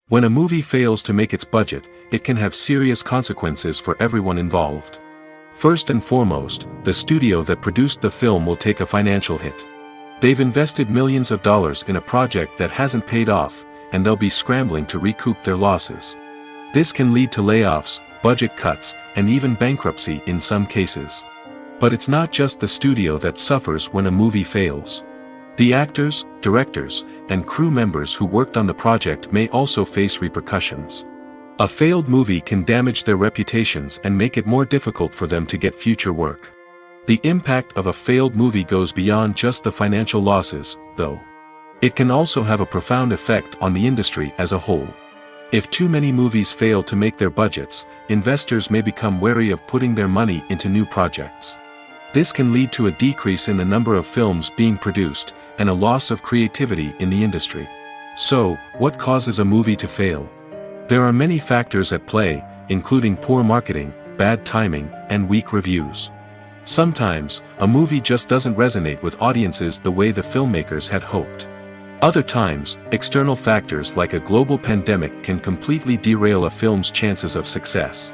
When a movie fails to make its budget, it can have serious consequences for everyone involved. First and foremost, the studio that produced the film will take a financial hit. They've invested millions of dollars in a project that hasn't paid off, and they'll be scrambling to recoup their losses. This can lead to layoffs, budget cuts, and even bankruptcy in some cases. But it's not just the studio that suffers when a movie fails. The actors, directors, and crew members who worked on the project may also face repercussions. A failed movie can damage their reputations and make it more difficult for them to get future work. The impact of a failed movie goes beyond just the financial losses, though. It can also have a profound effect on the industry as a whole. If too many movies fail to make their budgets, investors may become wary of putting their money into new projects. This can lead to a decrease in the number of films being produced, and a loss of creativity in the industry. So, what causes a movie to fail? There are many factors at play, including poor marketing, bad timing, and weak reviews. Sometimes, a movie just doesn't resonate with audiences the way the filmmakers had hoped. Other times, external factors like a global pandemic can completely derail a film's chances of success.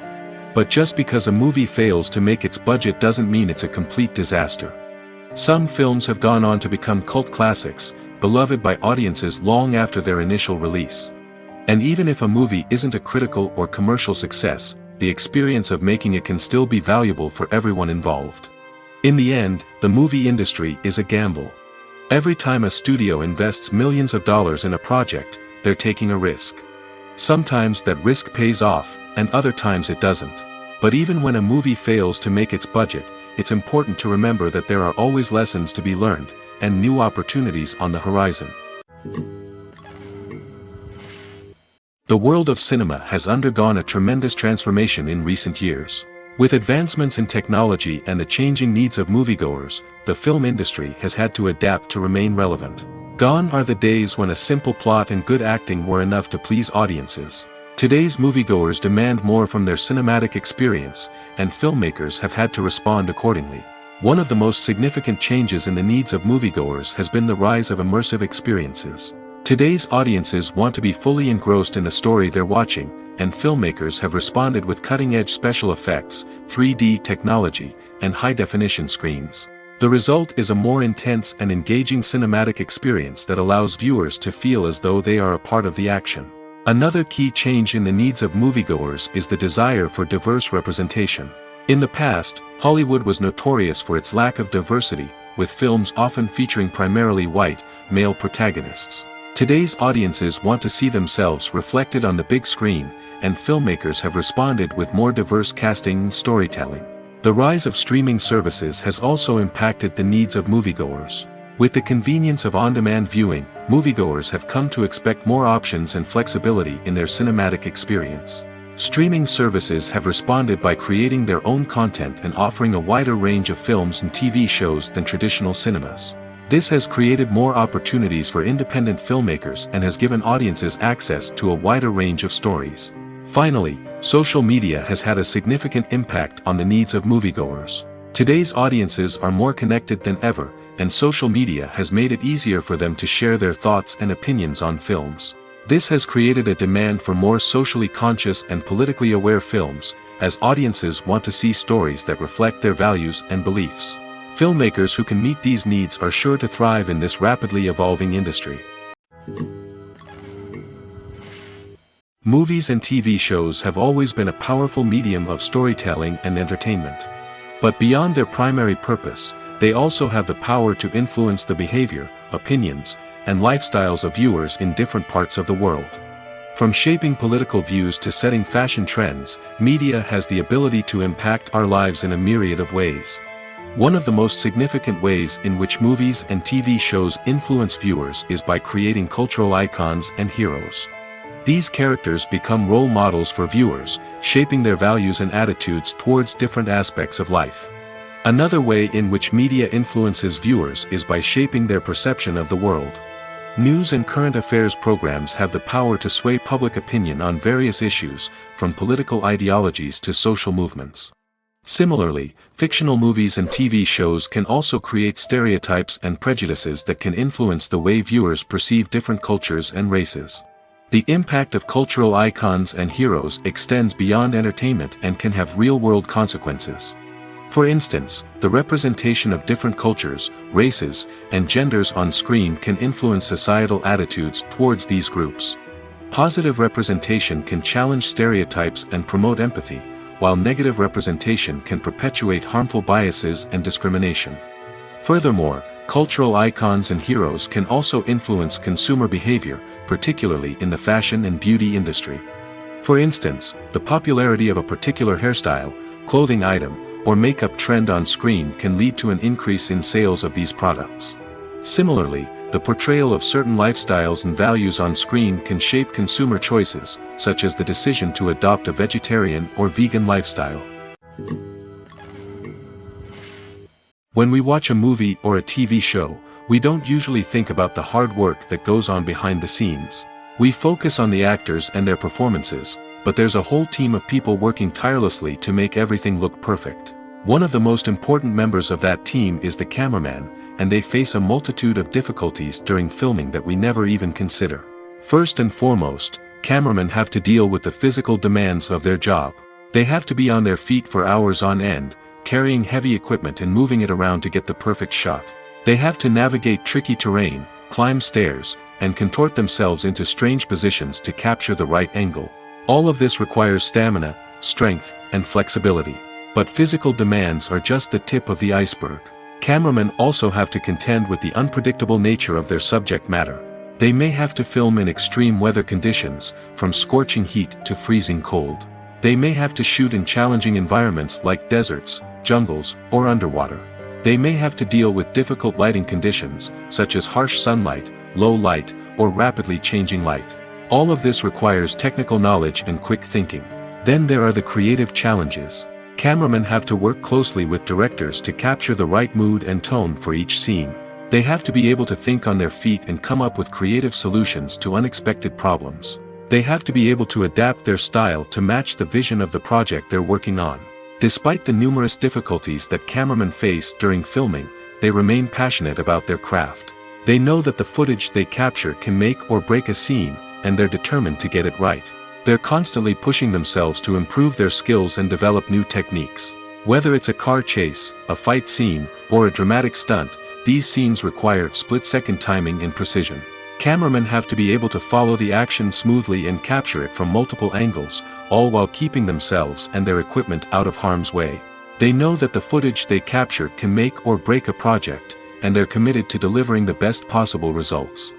But just because a movie fails to make its budget doesn't mean it's a complete disaster. Some films have gone on to become cult classics, beloved by audiences long after their initial release. And even if a movie isn't a critical or commercial success, the experience of making it can still be valuable for everyone involved. In the end, the movie industry is a gamble. Every time a studio invests millions of dollars in a project, they're taking a risk. Sometimes that risk pays off, and other times it doesn't. But even when a movie fails to make its budget, it's important to remember that there are always lessons to be learned, and new opportunities on the horizon. The world of cinema has undergone a tremendous transformation in recent years. With advancements in technology and the changing needs of moviegoers, the film industry has had to adapt to remain relevant. Gone are the days when a simple plot and good acting were enough to please audiences. Today's moviegoers demand more from their cinematic experience, and filmmakers have had to respond accordingly. One of the most significant changes in the needs of moviegoers has been the rise of immersive experiences. Today's audiences want to be fully engrossed in the story they're watching, and filmmakers have responded with cutting-edge special effects, 3D technology, and high-definition screens. The result is a more intense and engaging cinematic experience that allows viewers to feel as though they are a part of the action. Another key change in the needs of moviegoers is the desire for diverse representation. In the past, Hollywood was notorious for its lack of diversity, with films often featuring primarily white, male protagonists. Today's audiences want to see themselves reflected on the big screen, and filmmakers have responded with more diverse casting and storytelling. The rise of streaming services has also impacted the needs of moviegoers. With the convenience of on-demand viewing, moviegoers have come to expect more options and flexibility in their cinematic experience. Streaming services have responded by creating their own content and offering a wider range of films and TV shows than traditional cinemas. This has created more opportunities for independent filmmakers and has given audiences access to a wider range of stories. Finally, social media has had a significant impact on the needs of moviegoers. Today's audiences are more connected than ever, and social media has made it easier for them to share their thoughts and opinions on films. This has created a demand for more socially conscious and politically aware films, as audiences want to see stories that reflect their values and beliefs. Filmmakers who can meet these needs are sure to thrive in this rapidly evolving industry. Movies and TV shows have always been a powerful medium of storytelling and entertainment. But beyond their primary purpose, they also have the power to influence the behavior, opinions, and lifestyles of viewers in different parts of the world. From shaping political views to setting fashion trends, media has the ability to impact our lives in a myriad of ways. One of the most significant ways in which movies and TV shows influence viewers is by creating cultural icons and heroes. These characters become role models for viewers, shaping their values and attitudes towards different aspects of life. Another way in which media influences viewers is by shaping their perception of the world. News and current affairs programs have the power to sway public opinion on various issues, from political ideologies to social movements. Similarly, fictional movies and TV shows can also create stereotypes and prejudices that can influence the way viewers perceive different cultures and races. The impact of cultural icons and heroes extends beyond entertainment and can have real-world consequences. For instance, the representation of different cultures, races, and genders on screen can influence societal attitudes towards these groups. Positive representation can challenge stereotypes and promote empathy, while negative representation can perpetuate harmful biases and discrimination. Furthermore, cultural icons and heroes can also influence consumer behavior, particularly in the fashion and beauty industry. For instance, the popularity of a particular hairstyle, clothing item, or makeup trend on screen can lead to an increase in sales of these products. Similarly, the portrayal of certain lifestyles and values on screen can shape consumer choices, such as the decision to adopt a vegetarian or vegan lifestyle. When we watch a movie or a TV show, we don't usually think about the hard work that goes on behind the scenes. We focus on the actors and their performances, but there's a whole team of people working tirelessly to make everything look perfect. One of the most important members of that team is the cameraman, and they face a multitude of difficulties during filming that we never even consider. First and foremost, cameramen have to deal with the physical demands of their job. They have to be on their feet for hours on end, carrying heavy equipment and moving it around to get the perfect shot. They have to navigate tricky terrain, climb stairs, and contort themselves into strange positions to capture the right angle. All of this requires stamina, strength, and flexibility. But physical demands are just the tip of the iceberg. Cameramen also have to contend with the unpredictable nature of their subject matter. They may have to film in extreme weather conditions, from scorching heat to freezing cold. They may have to shoot in challenging environments like deserts, jungles, or underwater. They may have to deal with difficult lighting conditions, such as harsh sunlight, low light, or rapidly changing light. All of this requires technical knowledge and quick thinking. Then there are the creative challenges. Cameramen have to work closely with directors to capture the right mood and tone for each scene. They have to be able to think on their feet and come up with creative solutions to unexpected problems. They have to be able to adapt their style to match the vision of the project they're working on. Despite the numerous difficulties that cameramen face during filming, they remain passionate about their craft. They know that the footage they capture can make or break a scene, and they're determined to get it right. They're constantly pushing themselves to improve their skills and develop new techniques. Whether it's a car chase, a fight scene, or a dramatic stunt, these scenes require split-second timing and precision. Cameramen have to be able to follow the action smoothly and capture it from multiple angles, all while keeping themselves and their equipment out of harm's way. They know that the footage they capture can make or break a project, and they're committed to delivering the best possible results.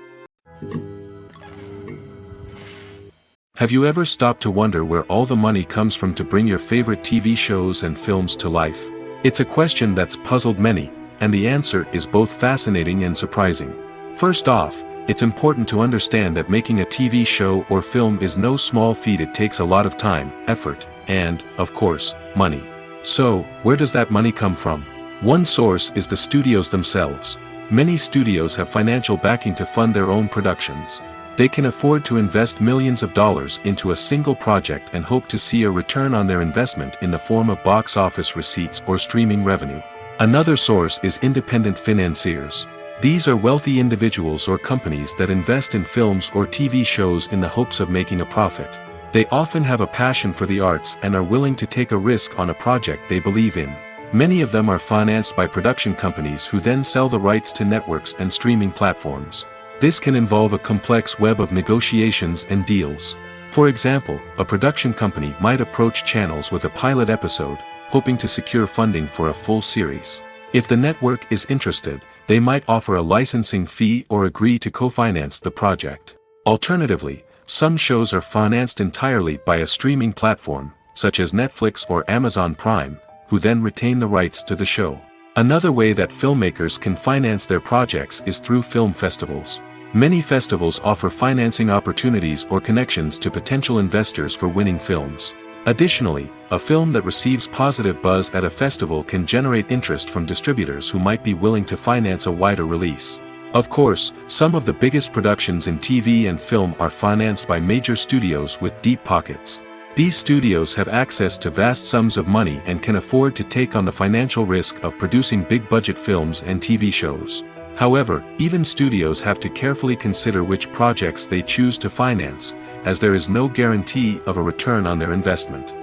Have you ever stopped to wonder where all the money comes from to bring your favorite TV shows and films to life? It's a question that's puzzled many, and the answer is both fascinating and surprising. First off, it's important to understand that making a TV show or film is no small feat. It takes a lot of time, effort, and, of course, money. So, where does that money come from? One source is the studios themselves. Many studios have financial backing to fund their own productions. They can afford to invest millions of dollars into a single project and hope to see a return on their investment in the form of box office receipts or streaming revenue. Another source is independent financiers. These are wealthy individuals or companies that invest in films or TV shows in the hopes of making a profit. They often have a passion for the arts and are willing to take a risk on a project they believe in. Many of them are financed by production companies who then sell the rights to networks and streaming platforms. This can involve a complex web of negotiations and deals. For example, a production company might approach channels with a pilot episode, hoping to secure funding for a full series. If the network is interested, they might offer a licensing fee or agree to co-finance the project. Alternatively, some shows are financed entirely by a streaming platform, such as Netflix or Amazon Prime, who then retain the rights to the show. Another way that filmmakers can finance their projects is through film festivals. Many festivals offer financing opportunities or connections to potential investors for winning films. Additionally, a film that receives positive buzz at a festival can generate interest from distributors who might be willing to finance a wider release. Of course, some of the biggest productions in TV and film are financed by major studios with deep pockets. These studios have access to vast sums of money and can afford to take on the financial risk of producing big-budget films and TV shows. However, even studios have to carefully consider which projects they choose to finance, as there is no guarantee of a return on their investment.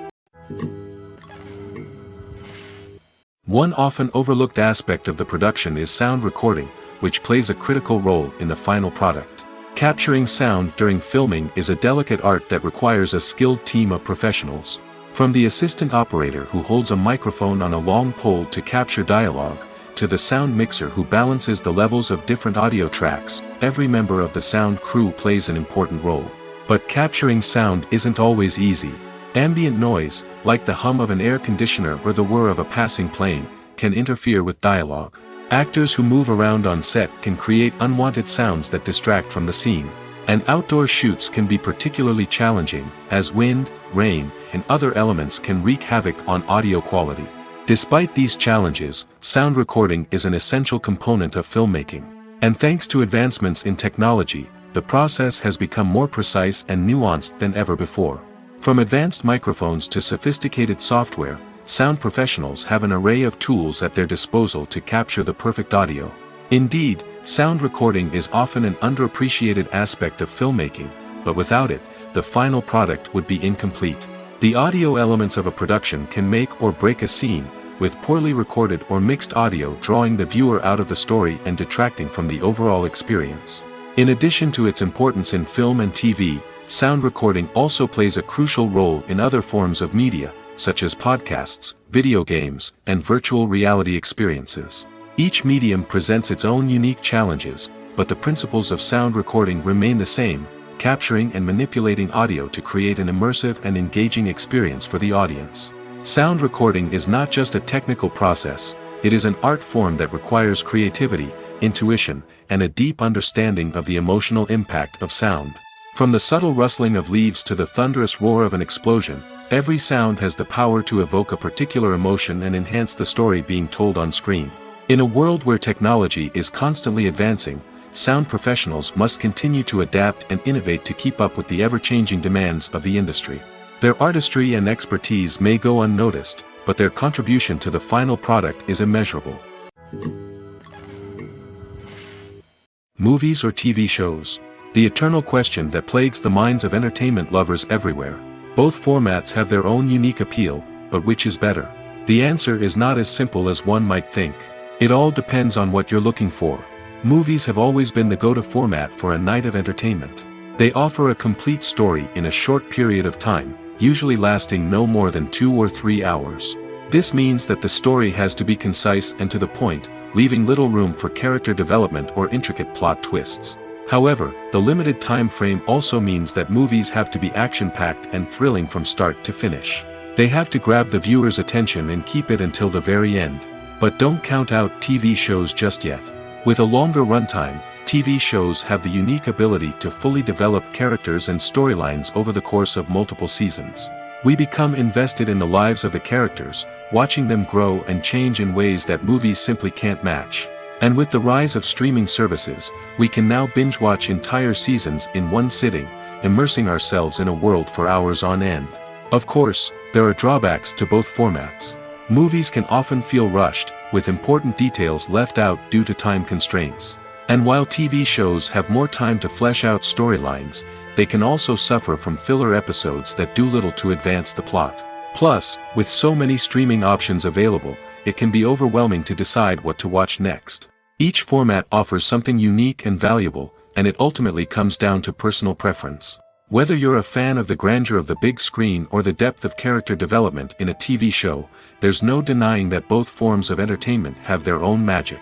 One often overlooked aspect of the production is sound recording, which plays a critical role in the final product. Capturing sound during filming is a delicate art that requires a skilled team of professionals. From the assistant operator who holds a microphone on a long pole to capture dialogue, to the sound mixer who balances the levels of different audio tracks, every member of the sound crew plays an important role. But capturing sound isn't always easy. Ambient noise, like the hum of an air conditioner or the whir of a passing plane, can interfere with dialogue. Actors who move around on set can create unwanted sounds that distract from the scene. And outdoor shoots can be particularly challenging, as wind, rain, and other elements can wreak havoc on audio quality. Despite these challenges, sound recording is an essential component of filmmaking. And thanks to advancements in technology, the process has become more precise and nuanced than ever before. From advanced microphones to sophisticated software, sound professionals have an array of tools at their disposal to capture the perfect audio. Indeed, sound recording is often an underappreciated aspect of filmmaking, but without it, the final product would be incomplete. The audio elements of a production can make or break a scene, with poorly recorded or mixed audio drawing the viewer out of the story and detracting from the overall experience. In addition to its importance in film and TV, sound recording also plays a crucial role in other forms of media, such as podcasts, video games, and virtual reality experiences. Each medium presents its own unique challenges, but the principles of sound recording remain the same, capturing and manipulating audio to create an immersive and engaging experience for the audience. Sound recording is not just a technical process, it is an art form that requires creativity, intuition, and a deep understanding of the emotional impact of sound. From the subtle rustling of leaves to the thunderous roar of an explosion, every sound has the power to evoke a particular emotion and enhance the story being told on screen. In a world where technology is constantly advancing, sound professionals must continue to adapt and innovate to keep up with the ever-changing demands of the industry. Their artistry and expertise may go unnoticed, but their contribution to the final product is immeasurable. Movies or TV shows? The eternal question that plagues the minds of entertainment lovers everywhere. Both formats have their own unique appeal, but which is better? The answer is not as simple as one might think. It all depends on what you're looking for. Movies have always been the go-to format for a night of entertainment. They offer a complete story in a short period of time, usually lasting no more than 2 or 3 hours. This means that the story has to be concise and to the point, leaving little room for character development or intricate plot twists. However, the limited time frame also means that movies have to be action-packed and thrilling from start to finish. They have to grab the viewer's attention and keep it until the very end. But don't count out TV shows just yet. With a longer runtime, TV shows have the unique ability to fully develop characters and storylines over the course of multiple seasons. We become invested in the lives of the characters, watching them grow and change in ways that movies simply can't match. And with the rise of streaming services, we can now binge-watch entire seasons in one sitting, immersing ourselves in a world for hours on end. Of course, there are drawbacks to both formats. Movies can often feel rushed, with important details left out due to time constraints. And while TV shows have more time to flesh out storylines, they can also suffer from filler episodes that do little to advance the plot. Plus, with so many streaming options available, it can be overwhelming to decide what to watch next. Each format offers something unique and valuable, and it ultimately comes down to personal preference. Whether you're a fan of the grandeur of the big screen or the depth of character development in a TV show, there's no denying that both forms of entertainment have their own magic.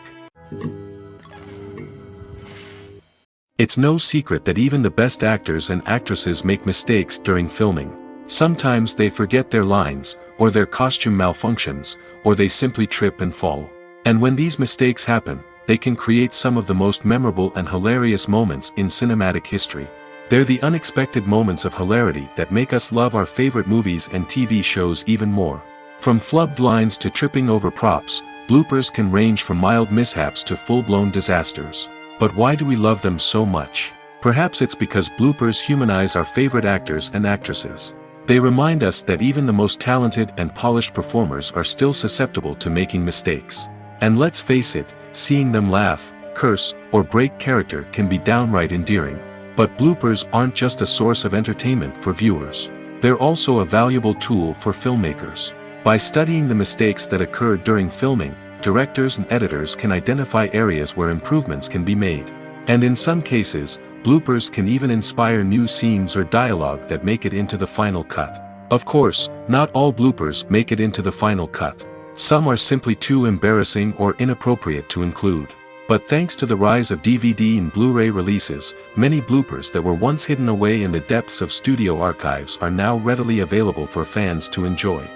It's no secret that even the best actors and actresses make mistakes during filming. Sometimes they forget their lines, or their costume malfunctions, or they simply trip and fall. And when these mistakes happen, they can create some of the most memorable and hilarious moments in cinematic history. They're the unexpected moments of hilarity that make us love our favorite movies and TV shows even more. From flubbed lines to tripping over props, bloopers can range from mild mishaps to full-blown disasters. But why do we love them so much? Perhaps it's because bloopers humanize our favorite actors and actresses. They remind us that even the most talented and polished performers are still susceptible to making mistakes. And let's face it, seeing them laugh, curse, or break character can be downright endearing. But bloopers aren't just a source of entertainment for viewers. They're also a valuable tool for filmmakers. By studying the mistakes that occurred during filming, directors and editors can identify areas where improvements can be made. And in some cases, bloopers can even inspire new scenes or dialogue that make it into the final cut. Of course, not all bloopers make it into the final cut. Some are simply too embarrassing or inappropriate to include. But thanks to the rise of DVD and Blu-ray releases, many bloopers that were once hidden away in the depths of studio archives are now readily available for fans to enjoy.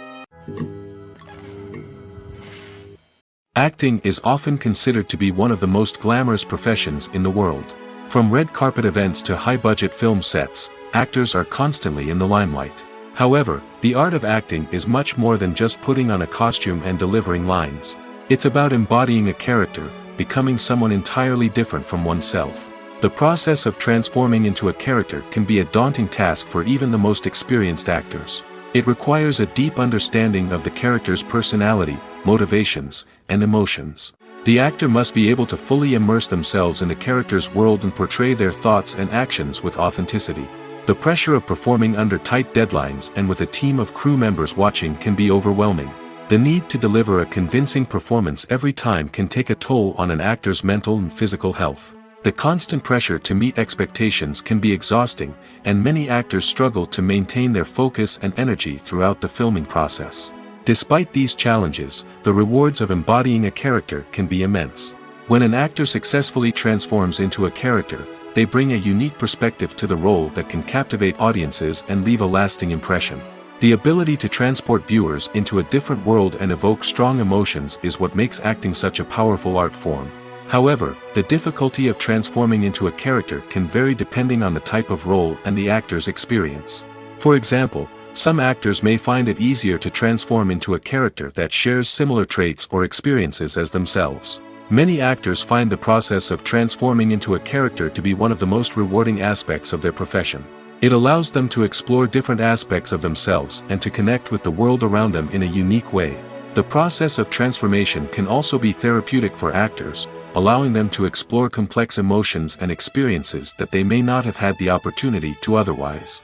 Acting is often considered to be one of the most glamorous professions in the world. From red carpet events to high-budget film sets, actors are constantly in the limelight. However, the art of acting is much more than just putting on a costume and delivering lines. It's about embodying a character, becoming someone entirely different from oneself. The process of transforming into a character can be a daunting task for even the most experienced actors. It requires a deep understanding of the character's personality, motivations, and emotions. The actor must be able to fully immerse themselves in the character's world and portray their thoughts and actions with authenticity. The pressure of performing under tight deadlines and with a team of crew members watching can be overwhelming. The need to deliver a convincing performance every time can take a toll on an actor's mental and physical health. The constant pressure to meet expectations can be exhausting, and many actors struggle to maintain their focus and energy throughout the filming process. Despite these challenges, the rewards of embodying a character can be immense. When an actor successfully transforms into a character, they bring a unique perspective to the role that can captivate audiences and leave a lasting impression. The ability to transport viewers into a different world and evoke strong emotions is what makes acting such a powerful art form. However, the difficulty of transforming into a character can vary depending on the type of role and the actor's experience. For example, some actors may find it easier to transform into a character that shares similar traits or experiences as themselves. Many actors find the process of transforming into a character to be one of the most rewarding aspects of their profession. It allows them to explore different aspects of themselves and to connect with the world around them in a unique way. The process of transformation can also be therapeutic for actors, allowing them to explore complex emotions and experiences that they may not have had the opportunity to otherwise.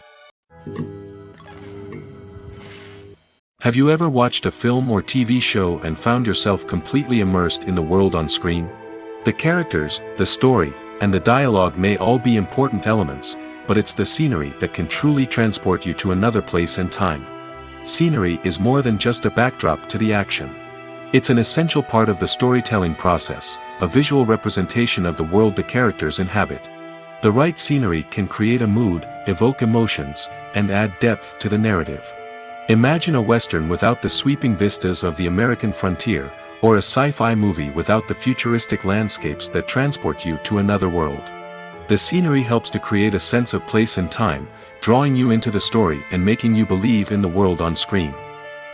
Have you ever watched a film or TV show and found yourself completely immersed in the world on screen? The characters, the story, and the dialogue may all be important elements, but it's the scenery that can truly transport you to another place and time. Scenery is more than just a backdrop to the action. It's an essential part of the storytelling process, a visual representation of the world the characters inhabit. The right scenery can create a mood, evoke emotions, and add depth to the narrative. Imagine a Western without the sweeping vistas of the American frontier, or a sci-fi movie without the futuristic landscapes that transport you to another world. The scenery helps to create a sense of place and time, drawing you into the story and making you believe in the world on screen.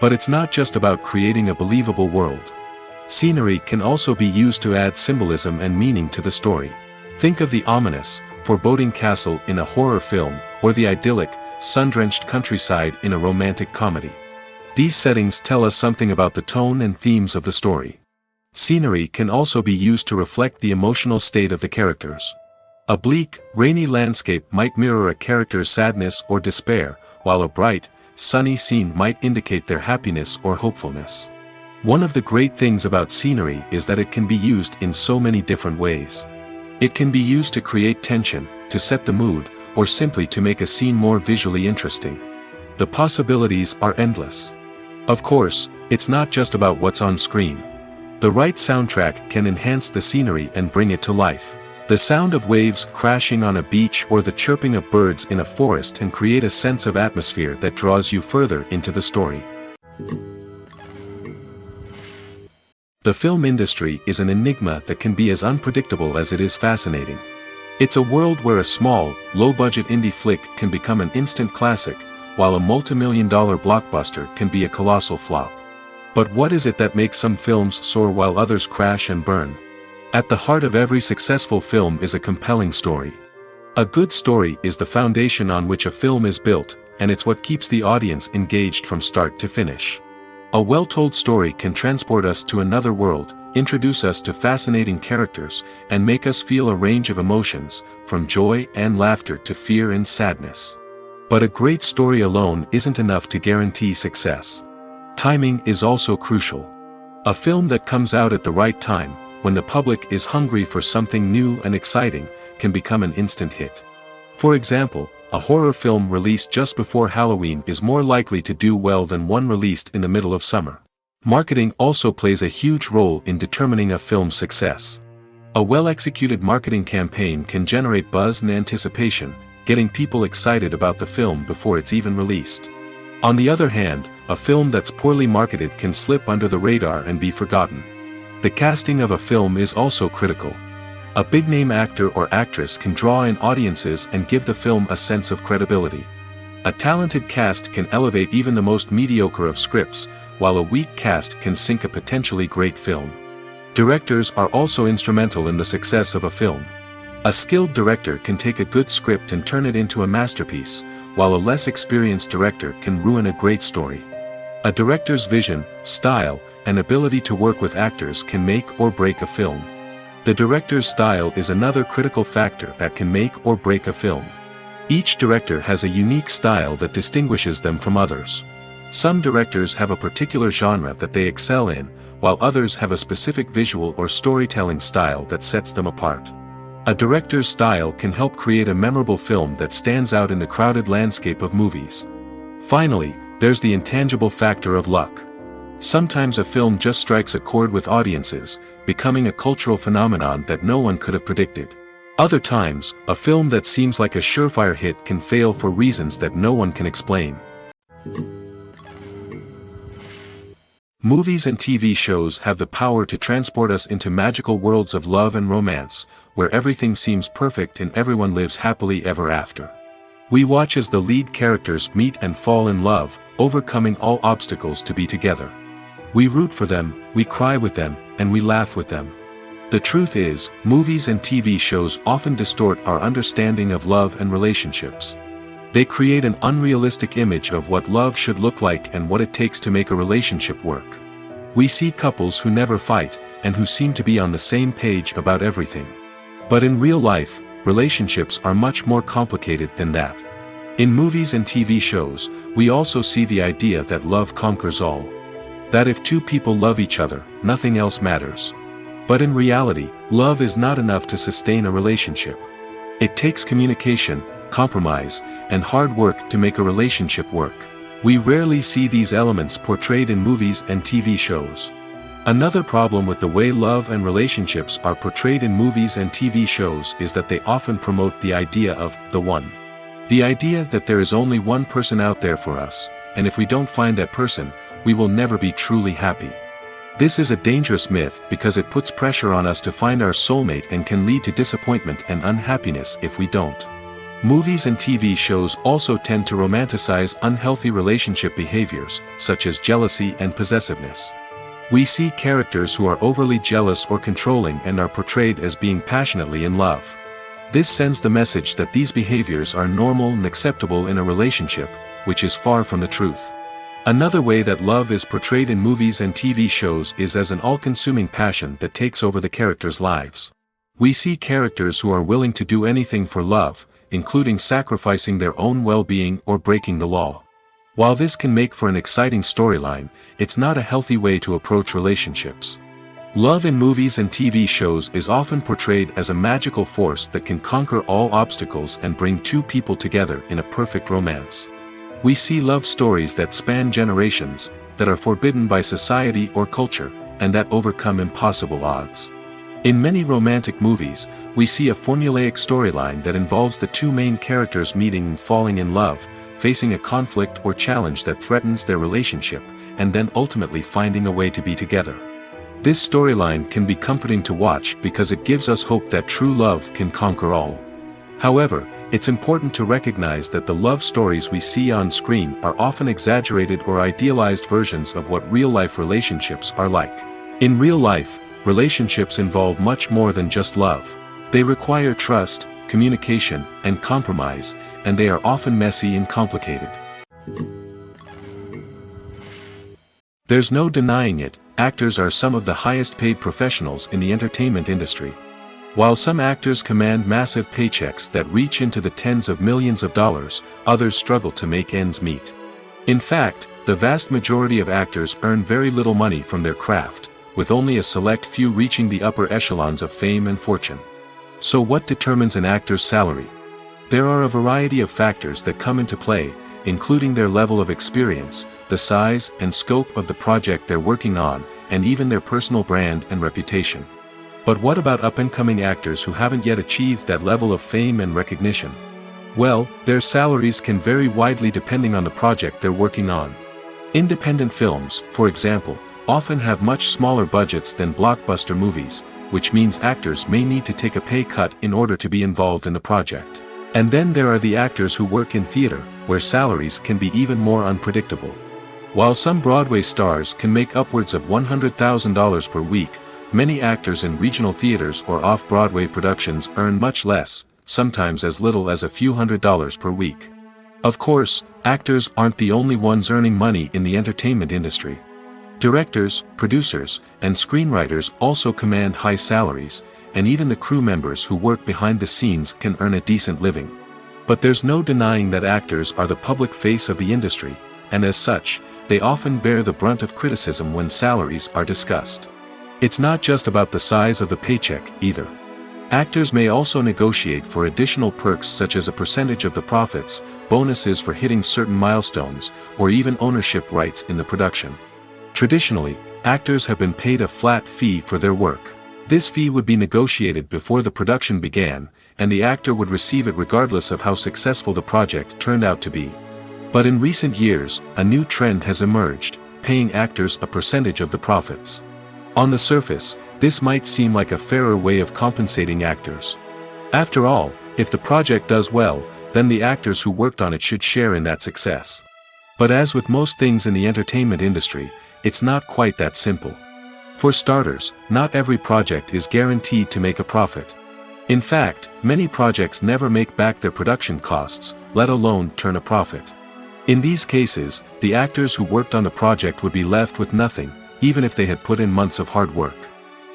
But it's not just about creating a believable world. Scenery can also be used to add symbolism and meaning to the story. Think of the ominous, foreboding castle in a horror film, or the idyllic, sun-drenched countryside in a romantic comedy. These settings tell us something about the tone and themes of the story. Scenery can also be used to reflect the emotional state of the characters. A bleak, rainy landscape might mirror a character's sadness or despair, while a bright, sunny scene might indicate their happiness or hopefulness. One of the great things about scenery is that it can be used in so many different ways. It can be used to create tension, to set the mood, or simply to make a scene more visually interesting. The possibilities are endless. Of course, it's not just about what's on screen. The right soundtrack can enhance the scenery and bring it to life. The sound of waves crashing on a beach or the chirping of birds in a forest can create a sense of atmosphere that draws you further into the story. The film industry is an enigma that can be as unpredictable as it is fascinating. It's a world where a small, low-budget indie flick can become an instant classic, while a multi-million-dollar blockbuster can be a colossal flop. But what is it that makes some films soar while others crash and burn? At the heart of every successful film is a compelling story. A good story is the foundation on which a film is built, and it's what keeps the audience engaged from start to finish. A well-told story can transport us to another world, introduce us to fascinating characters, and make us feel a range of emotions, from joy and laughter to fear and sadness. But a great story alone isn't enough to guarantee success. Timing is also crucial. A film that comes out at the right time, when the public is hungry for something new and exciting, can become an instant hit. For example, a horror film released just before Halloween is more likely to do well than one released in the middle of summer. Marketing also plays a huge role in determining a film's success. A well-executed marketing campaign can generate buzz and anticipation, getting people excited about the film before it's even released. On the other hand, a film that's poorly marketed can slip under the radar and be forgotten. The casting of a film is also critical. A big-name actor or actress can draw in audiences and give the film a sense of credibility. A talented cast can elevate even the most mediocre of scripts, while a weak cast can sink a potentially great film. Directors are also instrumental in the success of a film. A skilled director can take a good script and turn it into a masterpiece, while a less experienced director can ruin a great story. A director's vision, style, and ability to work with actors can make or break a film. The director's style is another critical factor that can make or break a film. Each director has a unique style that distinguishes them from others. Some directors have a particular genre that they excel in, while others have a specific visual or storytelling style that sets them apart. A director's style can help create a memorable film that stands out in the crowded landscape of movies. Finally, there's the intangible factor of luck. Sometimes a film just strikes a chord with audiences, becoming a cultural phenomenon that no one could have predicted. Other times, a film that seems like a surefire hit can fail for reasons that no one can explain. Movies and TV shows have the power to transport us into magical worlds of love and romance, where everything seems perfect and everyone lives happily ever after. We watch as the lead characters meet and fall in love, overcoming all obstacles to be together. We root for them, we cry with them, and we laugh with them. The truth is, movies and TV shows often distort our understanding of love and relationships. They create an unrealistic image of what love should look like and what it takes to make a relationship work. We see couples who never fight, and who seem to be on the same page about everything. But in real life, relationships are much more complicated than that. In movies and TV shows, we also see the idea that love conquers all. That if two people love each other, nothing else matters. But in reality, love is not enough to sustain a relationship. It takes communication, compromise, and hard work to make a relationship work. We rarely see these elements portrayed in movies and TV shows. Another problem with the way love and relationships are portrayed in movies and TV shows is that they often promote the idea of the one. The idea that there is only one person out there for us, and if we don't find that person, we will never be truly happy. This is a dangerous myth because it puts pressure on us to find our soulmate and can lead to disappointment and unhappiness if we don't. Movies and TV shows also tend to romanticize unhealthy relationship behaviors, such as jealousy and possessiveness. We see characters who are overly jealous or controlling and are portrayed as being passionately in love. This sends the message that these behaviors are normal and acceptable in a relationship, which is far from the truth. Another way that love is portrayed in movies and TV shows is as an all-consuming passion that takes over the characters' lives. We see characters who are willing to do anything for love, including sacrificing their own well-being or breaking the law. While this can make for an exciting storyline, it's not a healthy way to approach relationships. Love in movies and TV shows is often portrayed as a magical force that can conquer all obstacles and bring two people together in a perfect romance. We see love stories that span generations, that are forbidden by society or culture, and that overcome impossible odds. In many romantic movies, we see a formulaic storyline that involves the two main characters meeting and falling in love, facing a conflict or challenge that threatens their relationship, and then ultimately finding a way to be together. This storyline can be comforting to watch because it gives us hope that true love can conquer all. However, it's important to recognize that the love stories we see on screen are often exaggerated or idealized versions of what real-life relationships are like. In real life, relationships involve much more than just love. They require trust, communication, and compromise, and they are often messy and complicated. There's no denying it, actors are some of the highest-paid professionals in the entertainment industry. While some actors command massive paychecks that reach into the tens of millions of dollars, others struggle to make ends meet. In fact, the vast majority of actors earn very little money from their craft, with only a select few reaching the upper echelons of fame and fortune. So what determines an actor's salary? There are a variety of factors that come into play, including their level of experience, the size and scope of the project they're working on, and even their personal brand and reputation. But what about up-and-coming actors who haven't yet achieved that level of fame and recognition? Well, their salaries can vary widely depending on the project they're working on. Independent films, for example, often have much smaller budgets than blockbuster movies, which means actors may need to take a pay cut in order to be involved in the project. And then there are the actors who work in theater, where salaries can be even more unpredictable. While some Broadway stars can make upwards of $100,000 per week, many actors in regional theaters or off-Broadway productions earn much less, sometimes as little as a few $100s per week. Of course, actors aren't the only ones earning money in the entertainment industry. Directors, producers, and screenwriters also command high salaries, and even the crew members who work behind the scenes can earn a decent living. But there's no denying that actors are the public face of the industry, and as such, they often bear the brunt of criticism when salaries are discussed. It's not just about the size of the paycheck, either. Actors may also negotiate for additional perks such as a percentage of the profits, bonuses for hitting certain milestones, or even ownership rights in the production. Traditionally, actors have been paid a flat fee for their work. This fee would be negotiated before the production began, and the actor would receive it regardless of how successful the project turned out to be. But in recent years, a new trend has emerged, paying actors a percentage of the profits. On the surface, this might seem like a fairer way of compensating actors. After all, if the project does well, then the actors who worked on it should share in that success. But as with most things in the entertainment industry, it's not quite that simple. For starters, not every project is guaranteed to make a profit. In fact, many projects never make back their production costs, let alone turn a profit. In these cases, the actors who worked on the project would be left with nothing, even if they had put in months of hard work.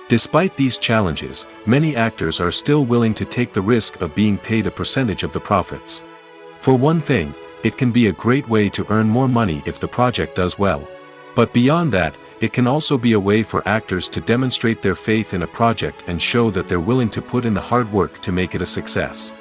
Despite these challenges, many actors are still willing to take the risk of being paid a percentage of the profits. For one thing, it can be a great way to earn more money if the project does well. But beyond that, it can also be a way for actors to demonstrate their faith in a project and show that they're willing to put in the hard work to make it a success.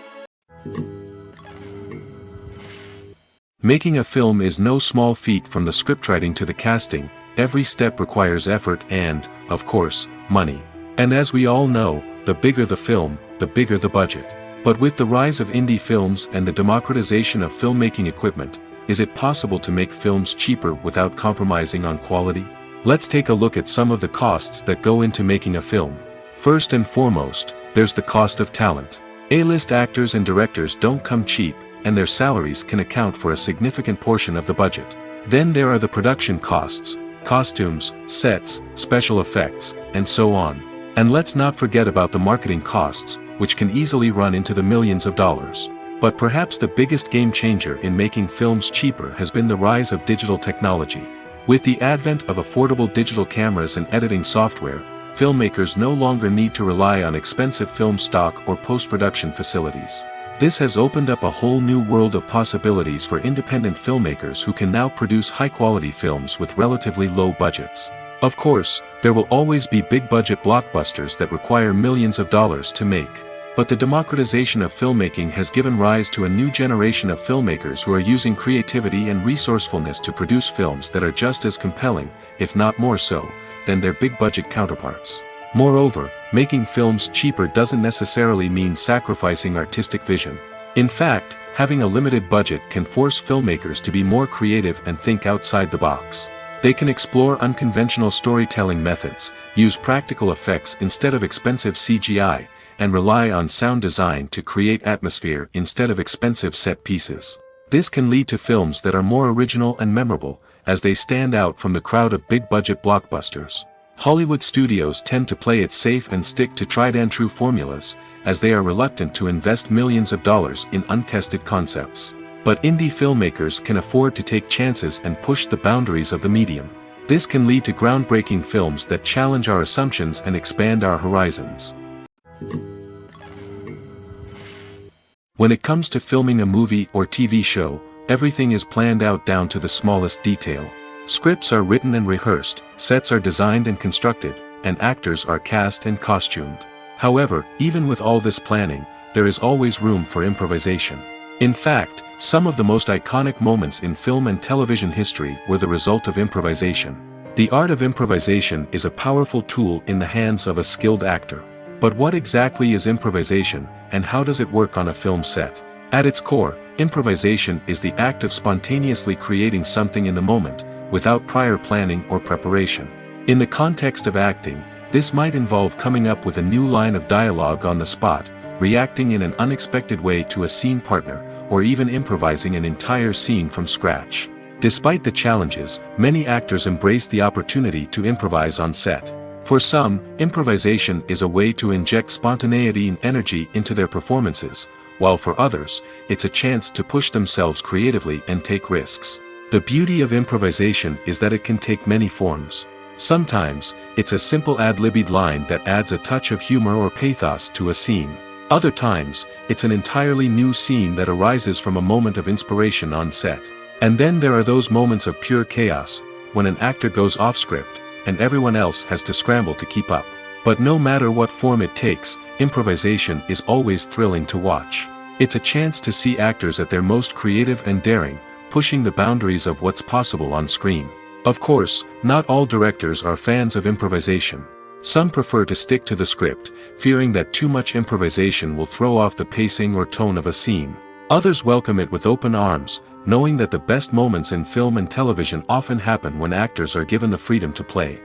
Making a film is no small feat. From the scriptwriting to the casting, every step requires effort and, of course, money. And as we all know, the bigger the film, the bigger the budget. But with the rise of indie films and the democratization of filmmaking equipment, is it possible to make films cheaper without compromising on quality? Let's take a look at some of the costs that go into making a film. First and foremost, there's the cost of talent. A-list actors and directors don't come cheap, and their salaries can account for a significant portion of the budget. Then there are the production costs, costumes, sets, special effects, and so on. And let's not forget about the marketing costs, which can easily run into the millions of dollars. But perhaps the biggest game changer in making films cheaper has been the rise of digital technology. With the advent of affordable digital cameras and editing software, filmmakers no longer need to rely on expensive film stock or post-production facilities. This has opened up a whole new world of possibilities for independent filmmakers who can now produce high-quality films with relatively low budgets. Of course, there will always be big-budget blockbusters that require millions of dollars to make. But the democratization of filmmaking has given rise to a new generation of filmmakers who are using creativity and resourcefulness to produce films that are just as compelling, if not more so, than their big-budget counterparts. Moreover, making films cheaper doesn't necessarily mean sacrificing artistic vision. In fact, having a limited budget can force filmmakers to be more creative and think outside the box. They can explore unconventional storytelling methods, use practical effects instead of expensive CGI, and rely on sound design to create atmosphere instead of expensive set pieces. This can lead to films that are more original and memorable, as they stand out from the crowd of big-budget blockbusters. Hollywood studios tend to play it safe and stick to tried-and-true formulas, as they are reluctant to invest millions of dollars in untested concepts. But indie filmmakers can afford to take chances and push the boundaries of the medium. This can lead to groundbreaking films that challenge our assumptions and expand our horizons. When it comes to filming a movie or TV show, everything is planned out down to the smallest detail. Scripts are written and rehearsed, sets are designed and constructed, and actors are cast and costumed. However, even with all this planning, there is always room for improvisation. In fact, some of the most iconic moments in film and television history were the result of improvisation. The art of improvisation is a powerful tool in the hands of a skilled actor. But what exactly is improvisation, and how does it work on a film set? At its core, improvisation is the act of spontaneously creating something in the moment, without prior planning or preparation. In the context of acting, this might involve coming up with a new line of dialogue on the spot, reacting in an unexpected way to a scene partner, or even improvising an entire scene from scratch. Despite the challenges, many actors embrace the opportunity to improvise on set. For some, improvisation is a way to inject spontaneity and energy into their performances, while for others, it's a chance to push themselves creatively and take risks. The beauty of improvisation is that it can take many forms. Sometimes, it's a simple ad-libbed line that adds a touch of humor or pathos to a scene. Other times, it's an entirely new scene that arises from a moment of inspiration on set. And then there are those moments of pure chaos, when an actor goes off script, and everyone else has to scramble to keep up. But no matter what form it takes, improvisation is always thrilling to watch. It's a chance to see actors at their most creative and daring, pushing the boundaries of what's possible on screen. Of course, not all directors are fans of improvisation. Some prefer to stick to the script, fearing that too much improvisation will throw off the pacing or tone of a scene. Others welcome it with open arms, knowing that the best moments in film and television often happen when actors are given the freedom to play.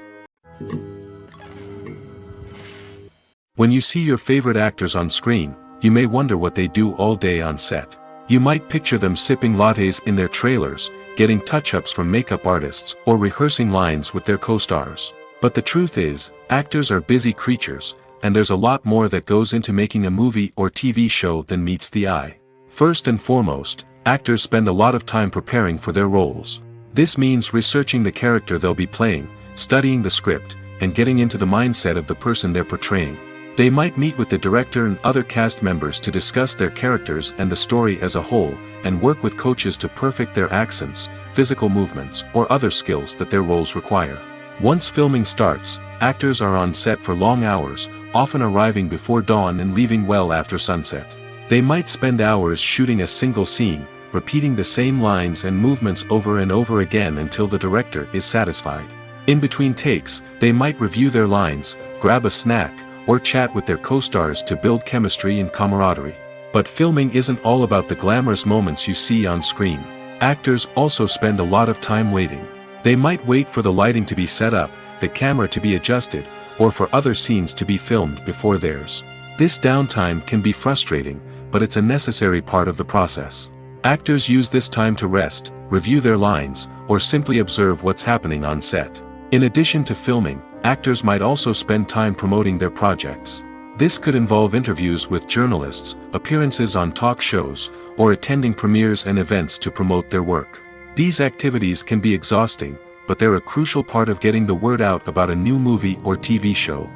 When you see your favorite actors on screen, you may wonder what they do all day on set. You might picture them sipping lattes in their trailers, getting touch-ups from makeup artists, or rehearsing lines with their co-stars. But the truth is, actors are busy creatures, and there's a lot more that goes into making a movie or TV show than meets the eye. First and foremost, actors spend a lot of time preparing for their roles. This means researching the character they'll be playing, studying the script, and getting into the mindset of the person they're portraying. They might meet with the director and other cast members to discuss their characters and the story as a whole, and work with coaches to perfect their accents, physical movements, or other skills that their roles require. Once filming starts, actors are on set for long hours, often arriving before dawn and leaving well after sunset. They might spend hours shooting a single scene, repeating the same lines and movements over and over again until the director is satisfied. In between takes, they might review their lines, grab a snack, or chat with their co-stars to build chemistry and camaraderie. But filming isn't all about the glamorous moments you see on screen. Actors also spend a lot of time waiting. They might wait for the lighting to be set up, the camera to be adjusted, or for other scenes to be filmed before theirs. This downtime can be frustrating, but it's a necessary part of the process. Actors use this time to rest, review their lines, or simply observe what's happening on set. In addition to filming, actors might also spend time promoting their projects. This could involve interviews with journalists, appearances on talk shows, or attending premieres and events to promote their work. These activities can be exhausting, but they're a crucial part of getting the word out about a new movie or TV show.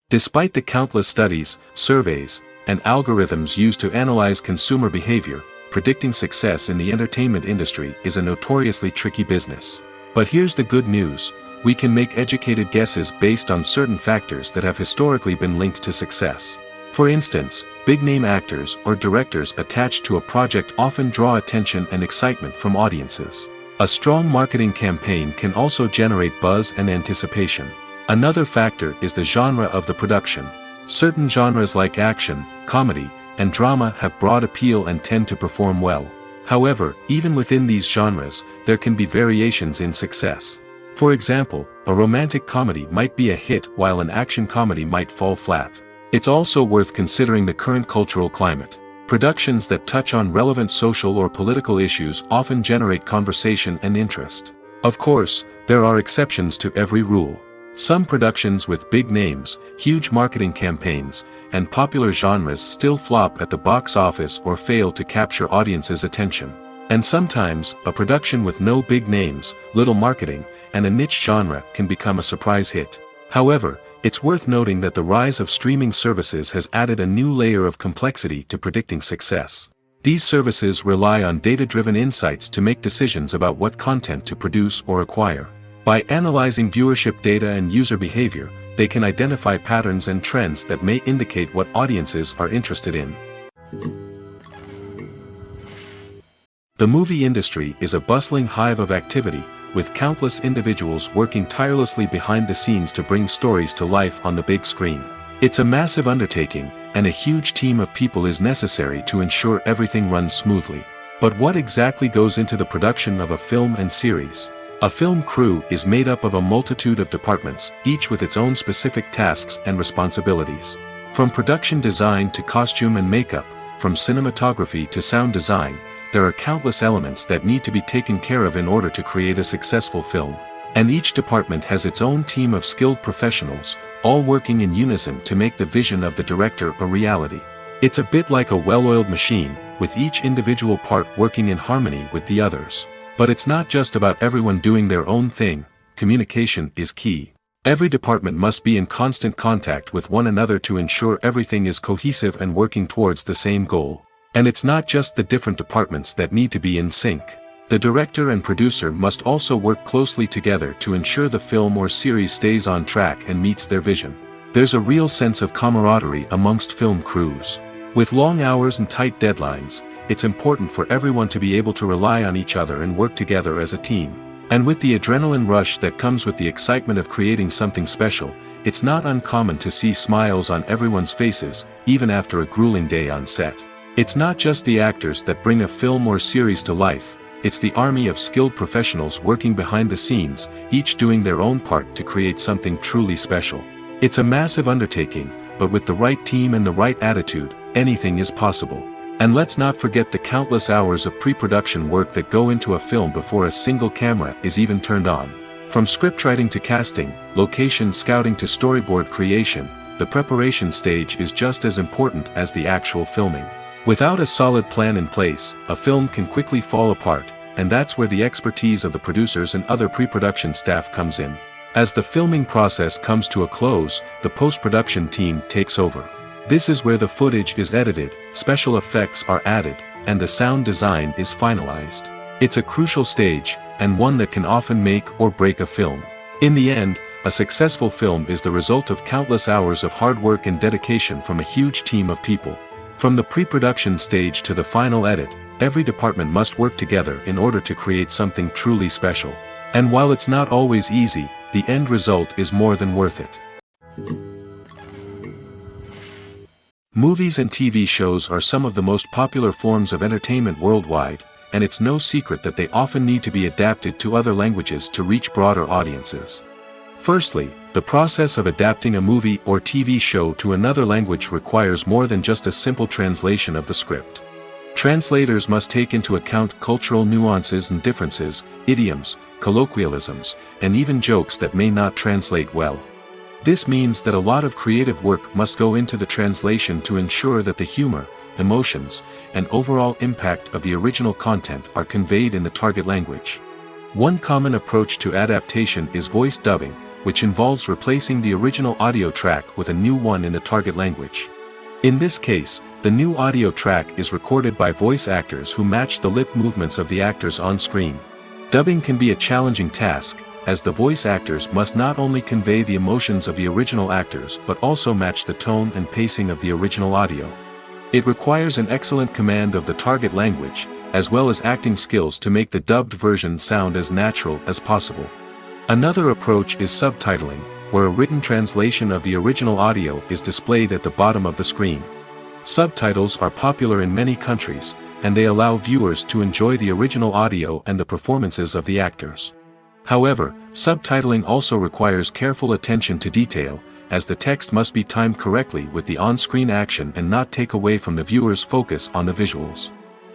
Despite the countless studies, surveys, and algorithms used to analyze consumer behavior, predicting success in the entertainment industry is a notoriously tricky business. But here's the good news: we can make educated guesses based on certain factors that have historically been linked to success. For instance, big-name actors or directors attached to a project often draw attention and excitement from audiences. A strong marketing campaign can also generate buzz and anticipation. Another factor is the genre of the production. Certain genres like action, comedy, and drama have broad appeal and tend to perform well. However, even within these genres, there can be variations in success. For example, a romantic comedy might be a hit while an action comedy might fall flat. It's also worth considering the current cultural climate. Productions that touch on relevant social or political issues often generate conversation and interest. Of course, there are exceptions to every rule. Some productions with big names, huge marketing campaigns, and popular genres still flop at the box office or fail to capture audiences' attention. And sometimes, a production with no big names, little marketing, and a niche genre can become a surprise hit. However, it's worth noting that the rise of streaming services has added a new layer of complexity to predicting success. These services rely on data-driven insights to make decisions about what content to produce or acquire. By analyzing viewership data and user behavior, they can identify patterns and trends that may indicate what audiences are interested in. The movie industry is a bustling hive of activity, with countless individuals working tirelessly behind the scenes to bring stories to life on the big screen. It's a massive undertaking, and a huge team of people is necessary to ensure everything runs smoothly. But what exactly goes into the production of a film and series? A film crew is made up of a multitude of departments, each with its own specific tasks and responsibilities. From production design to costume and makeup, from cinematography to sound design, there are countless elements that need to be taken care of in order to create a successful film. And each department has its own team of skilled professionals, all working in unison to make the vision of the director a reality. It's a bit like a well-oiled machine, with each individual part working in harmony with the others. But it's not just about everyone doing their own thing. Communication is key. Every department must be in constant contact with one another to ensure everything is cohesive and working towards the same goal. And it's not just the different departments that need to be in sync. The director and producer must also work closely together to ensure the film or series stays on track and meets their vision. There's a real sense of camaraderie amongst film crews. With long hours and tight deadlines, it's important for everyone to be able to rely on each other and work together as a team. And with the adrenaline rush that comes with the excitement of creating something special, it's not uncommon to see smiles on everyone's faces, even after a grueling day on set. It's not just the actors that bring a film or series to life, it's the army of skilled professionals working behind the scenes, each doing their own part to create something truly special. It's a massive undertaking, but with the right team and the right attitude, anything is possible. And let's not forget the countless hours of pre-production work that go into a film before a single camera is even turned on. From scriptwriting to casting, location scouting to storyboard creation, the preparation stage is just as important as the actual filming. Without a solid plan in place, a film can quickly fall apart, and that's where the expertise of the producers and other pre-production staff comes in. As the filming process comes to a close, the post-production team takes over. This is where the footage is edited, special effects are added, and the sound design is finalized. It's a crucial stage, and one that can often make or break a film. In the end, a successful film is the result of countless hours of hard work and dedication from a huge team of people. From the pre-production stage to the final edit, every department must work together in order to create something truly special. And while it's not always easy, the end result is more than worth it. Movies and TV shows are some of the most popular forms of entertainment worldwide, and it's no secret that they often need to be adapted to other languages to reach broader audiences. Firstly, the process of adapting a movie or TV show to another language requires more than just a simple translation of the script. Translators must take into account cultural nuances and differences, idioms, colloquialisms, and even jokes that may not translate well. This means that a lot of creative work must go into the translation to ensure that the humor, emotions, and overall impact of the original content are conveyed in the target language. One common approach to adaptation is voice dubbing, which involves replacing the original audio track with a new one in the target language. In this case, the new audio track is recorded by voice actors who match the lip movements of the actors on screen. Dubbing can be a challenging task, as the voice actors must not only convey the emotions of the original actors but also match the tone and pacing of the original audio. It requires an excellent command of the target language, as well as acting skills to make the dubbed version sound as natural as possible. Another approach is subtitling, where a written translation of the original audio is displayed at the bottom of the screen. Subtitles are popular in many countries, and they allow viewers to enjoy the original audio and the performances of the actors. However, subtitling also requires careful attention to detail, as the text must be timed correctly with the on-screen action and not take away from the viewer's focus on the visuals.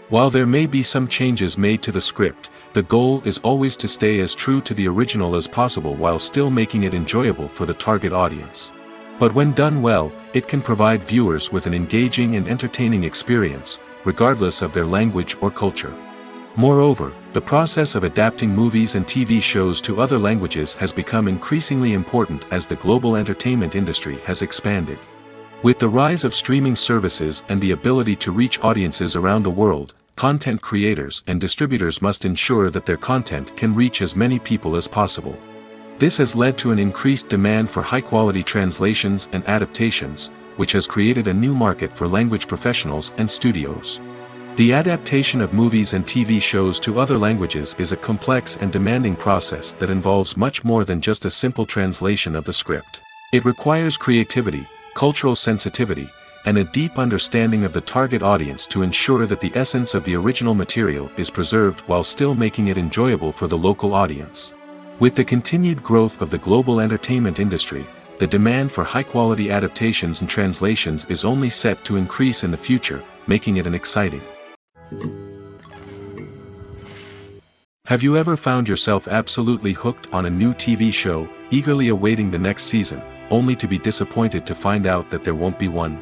While there may be some changes made to the script, the goal is always to stay as true to the original as possible while still making it enjoyable for the target audience. But when done well, it can provide viewers with an engaging and entertaining experience, regardless of their language or culture. Moreover, the process of adapting movies and TV shows to other languages has become increasingly important as the global entertainment industry has expanded. With the rise of streaming services and the ability to reach audiences around the world, content creators and distributors must ensure that their content can reach as many people as possible. This has led to an increased demand for high-quality translations and adaptations, which has created a new market for language professionals and studios. The adaptation of movies and TV shows to other languages is a complex and demanding process that involves much more than just a simple translation of the script. It requires creativity, cultural sensitivity, and a deep understanding of the target audience to ensure that the essence of the original material is preserved while still making it enjoyable for the local audience. With the continued growth of the global entertainment industry, the demand for high-quality adaptations and translations is only set to increase in the future, making it an exciting. Have you ever found yourself absolutely hooked on a new TV show, eagerly awaiting the next season, only to be disappointed to find out that there won't be one?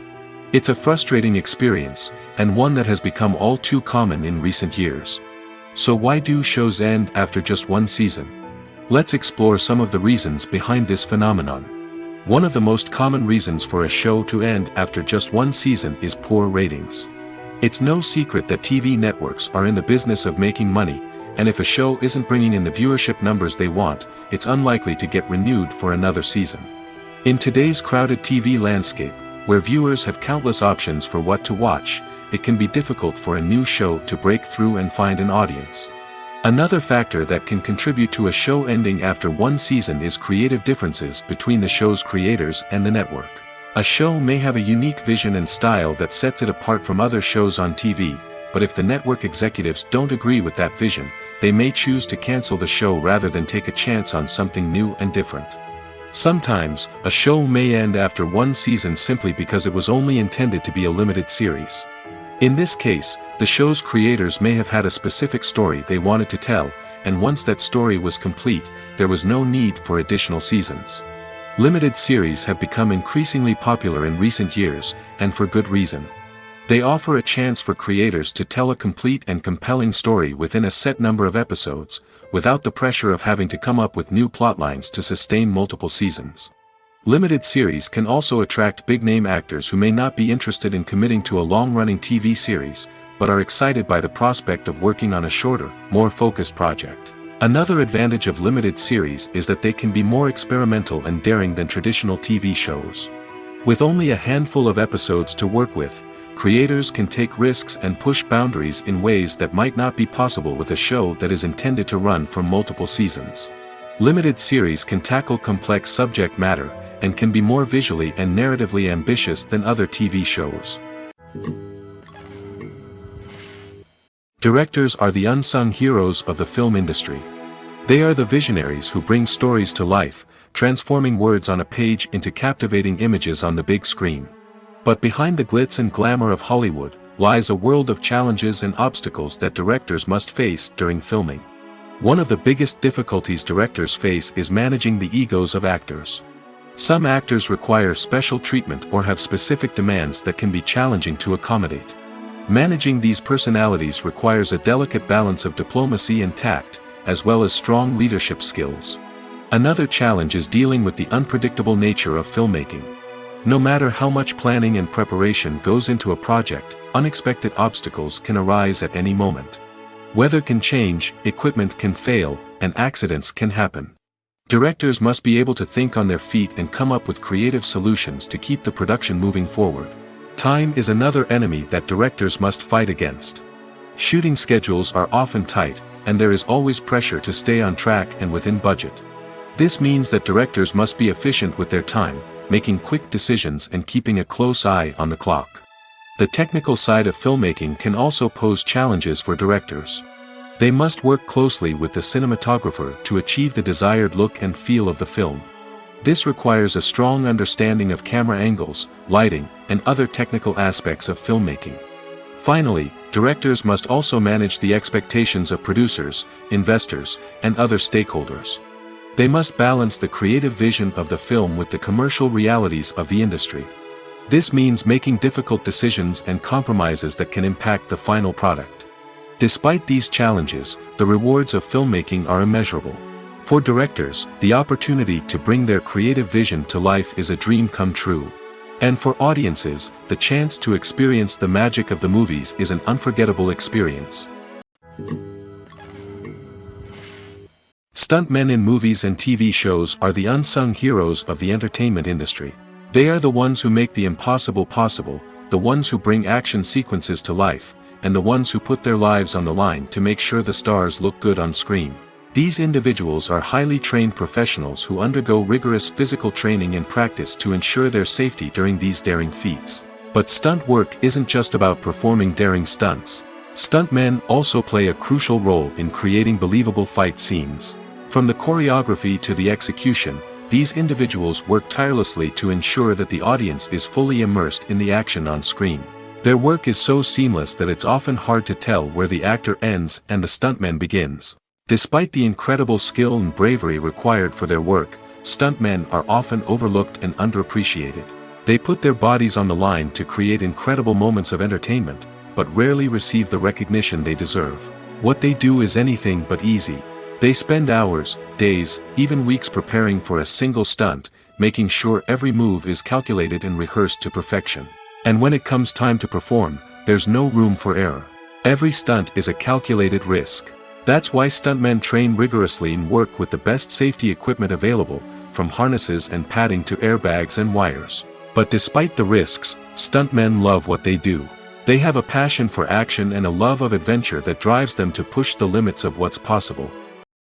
It's a frustrating experience, and one that has become all too common in recent years. So why do shows end after just one season? Let's explore some of the reasons behind this phenomenon. One of the most common reasons for a show to end after just one season is poor ratings. It's no secret that TV networks are in the business of making money, and if a show isn't bringing in the viewership numbers they want, it's unlikely to get renewed for another season. In today's crowded TV landscape, where viewers have countless options for what to watch, it can be difficult for a new show to break through and find an audience. Another factor that can contribute to a show ending after one season is creative differences between the show's creators and the network. A show may have a unique vision and style that sets it apart from other shows on TV, but if the network executives don't agree with that vision, they may choose to cancel the show rather than take a chance on something new and different. Sometimes, a show may end after one season simply because it was only intended to be a limited series. In this case, the show's creators may have had a specific story they wanted to tell, and once that story was complete, there was no need for additional seasons. Limited series have become increasingly popular in recent years, and for good reason. They offer a chance for creators to tell a complete and compelling story within a set number of episodes, without the pressure of having to come up with new plotlines to sustain multiple seasons. Limited series can also attract big-name actors who may not be interested in committing to a long-running TV series, but are excited by the prospect of working on a shorter, more focused project. Another advantage of limited series is that they can be more experimental and daring than traditional TV shows. With only a handful of episodes to work with, creators can take risks and push boundaries in ways that might not be possible with a show that is intended to run for multiple seasons. Limited series can tackle complex subject matter, and can be more visually and narratively ambitious than other TV shows. Directors are the unsung heroes of the film industry. They are the visionaries who bring stories to life, transforming words on a page into captivating images on the big screen. But behind the glitz and glamour of Hollywood, lies a world of challenges and obstacles that directors must face during filming. One of the biggest difficulties directors face is managing the egos of actors. Some actors require special treatment or have specific demands that can be challenging to accommodate. Managing these personalities requires a delicate balance of diplomacy and tact, as well as strong leadership skills. Another challenge is dealing with the unpredictable nature of filmmaking. No matter how much planning and preparation goes into a project, unexpected obstacles can arise at any moment. Weather can change, equipment can fail, and accidents can happen. Directors must be able to think on their feet and come up with creative solutions to keep the production moving forward. Time is another enemy that directors must fight against. Shooting schedules are often tight, and there is always pressure to stay on track and within budget. This means that directors must be efficient with their time, making quick decisions and keeping a close eye on the clock. The technical side of filmmaking can also pose challenges for directors. They must work closely with the cinematographer to achieve the desired look and feel of the film. This requires a strong understanding of camera angles, lighting, and other technical aspects of filmmaking. Finally, directors must also manage the expectations of producers, investors, and other stakeholders. They must balance the creative vision of the film with the commercial realities of the industry. This means making difficult decisions and compromises that can impact the final product. Despite these challenges, the rewards of filmmaking are immeasurable. For directors, the opportunity to bring their creative vision to life is a dream come true. And for audiences, the chance to experience the magic of the movies is an unforgettable experience. Stuntmen in movies and TV shows are the unsung heroes of the entertainment industry. They are the ones who make the impossible possible, the ones who bring action sequences to life, and the ones who put their lives on the line to make sure the stars look good on screen. These individuals are highly trained professionals who undergo rigorous physical training and practice to ensure their safety during these daring feats. But stunt work isn't just about performing daring stunts. Stuntmen also play a crucial role in creating believable fight scenes. From the choreography to the execution, these individuals work tirelessly to ensure that the audience is fully immersed in the action on screen. Their work is so seamless that it's often hard to tell where the actor ends and the stuntman begins. Despite the incredible skill and bravery required for their work, stuntmen are often overlooked and underappreciated. They put their bodies on the line to create incredible moments of entertainment, but rarely receive the recognition they deserve. What they do is anything but easy. They spend hours, days, even weeks preparing for a single stunt, making sure every move is calculated and rehearsed to perfection. And when it comes time to perform, there's no room for error. Every stunt is a calculated risk. That's why stuntmen train rigorously and work with the best safety equipment available, from harnesses and padding to airbags and wires. But despite the risks, stuntmen love what they do. They have a passion for action and a love of adventure that drives them to push the limits of what's possible.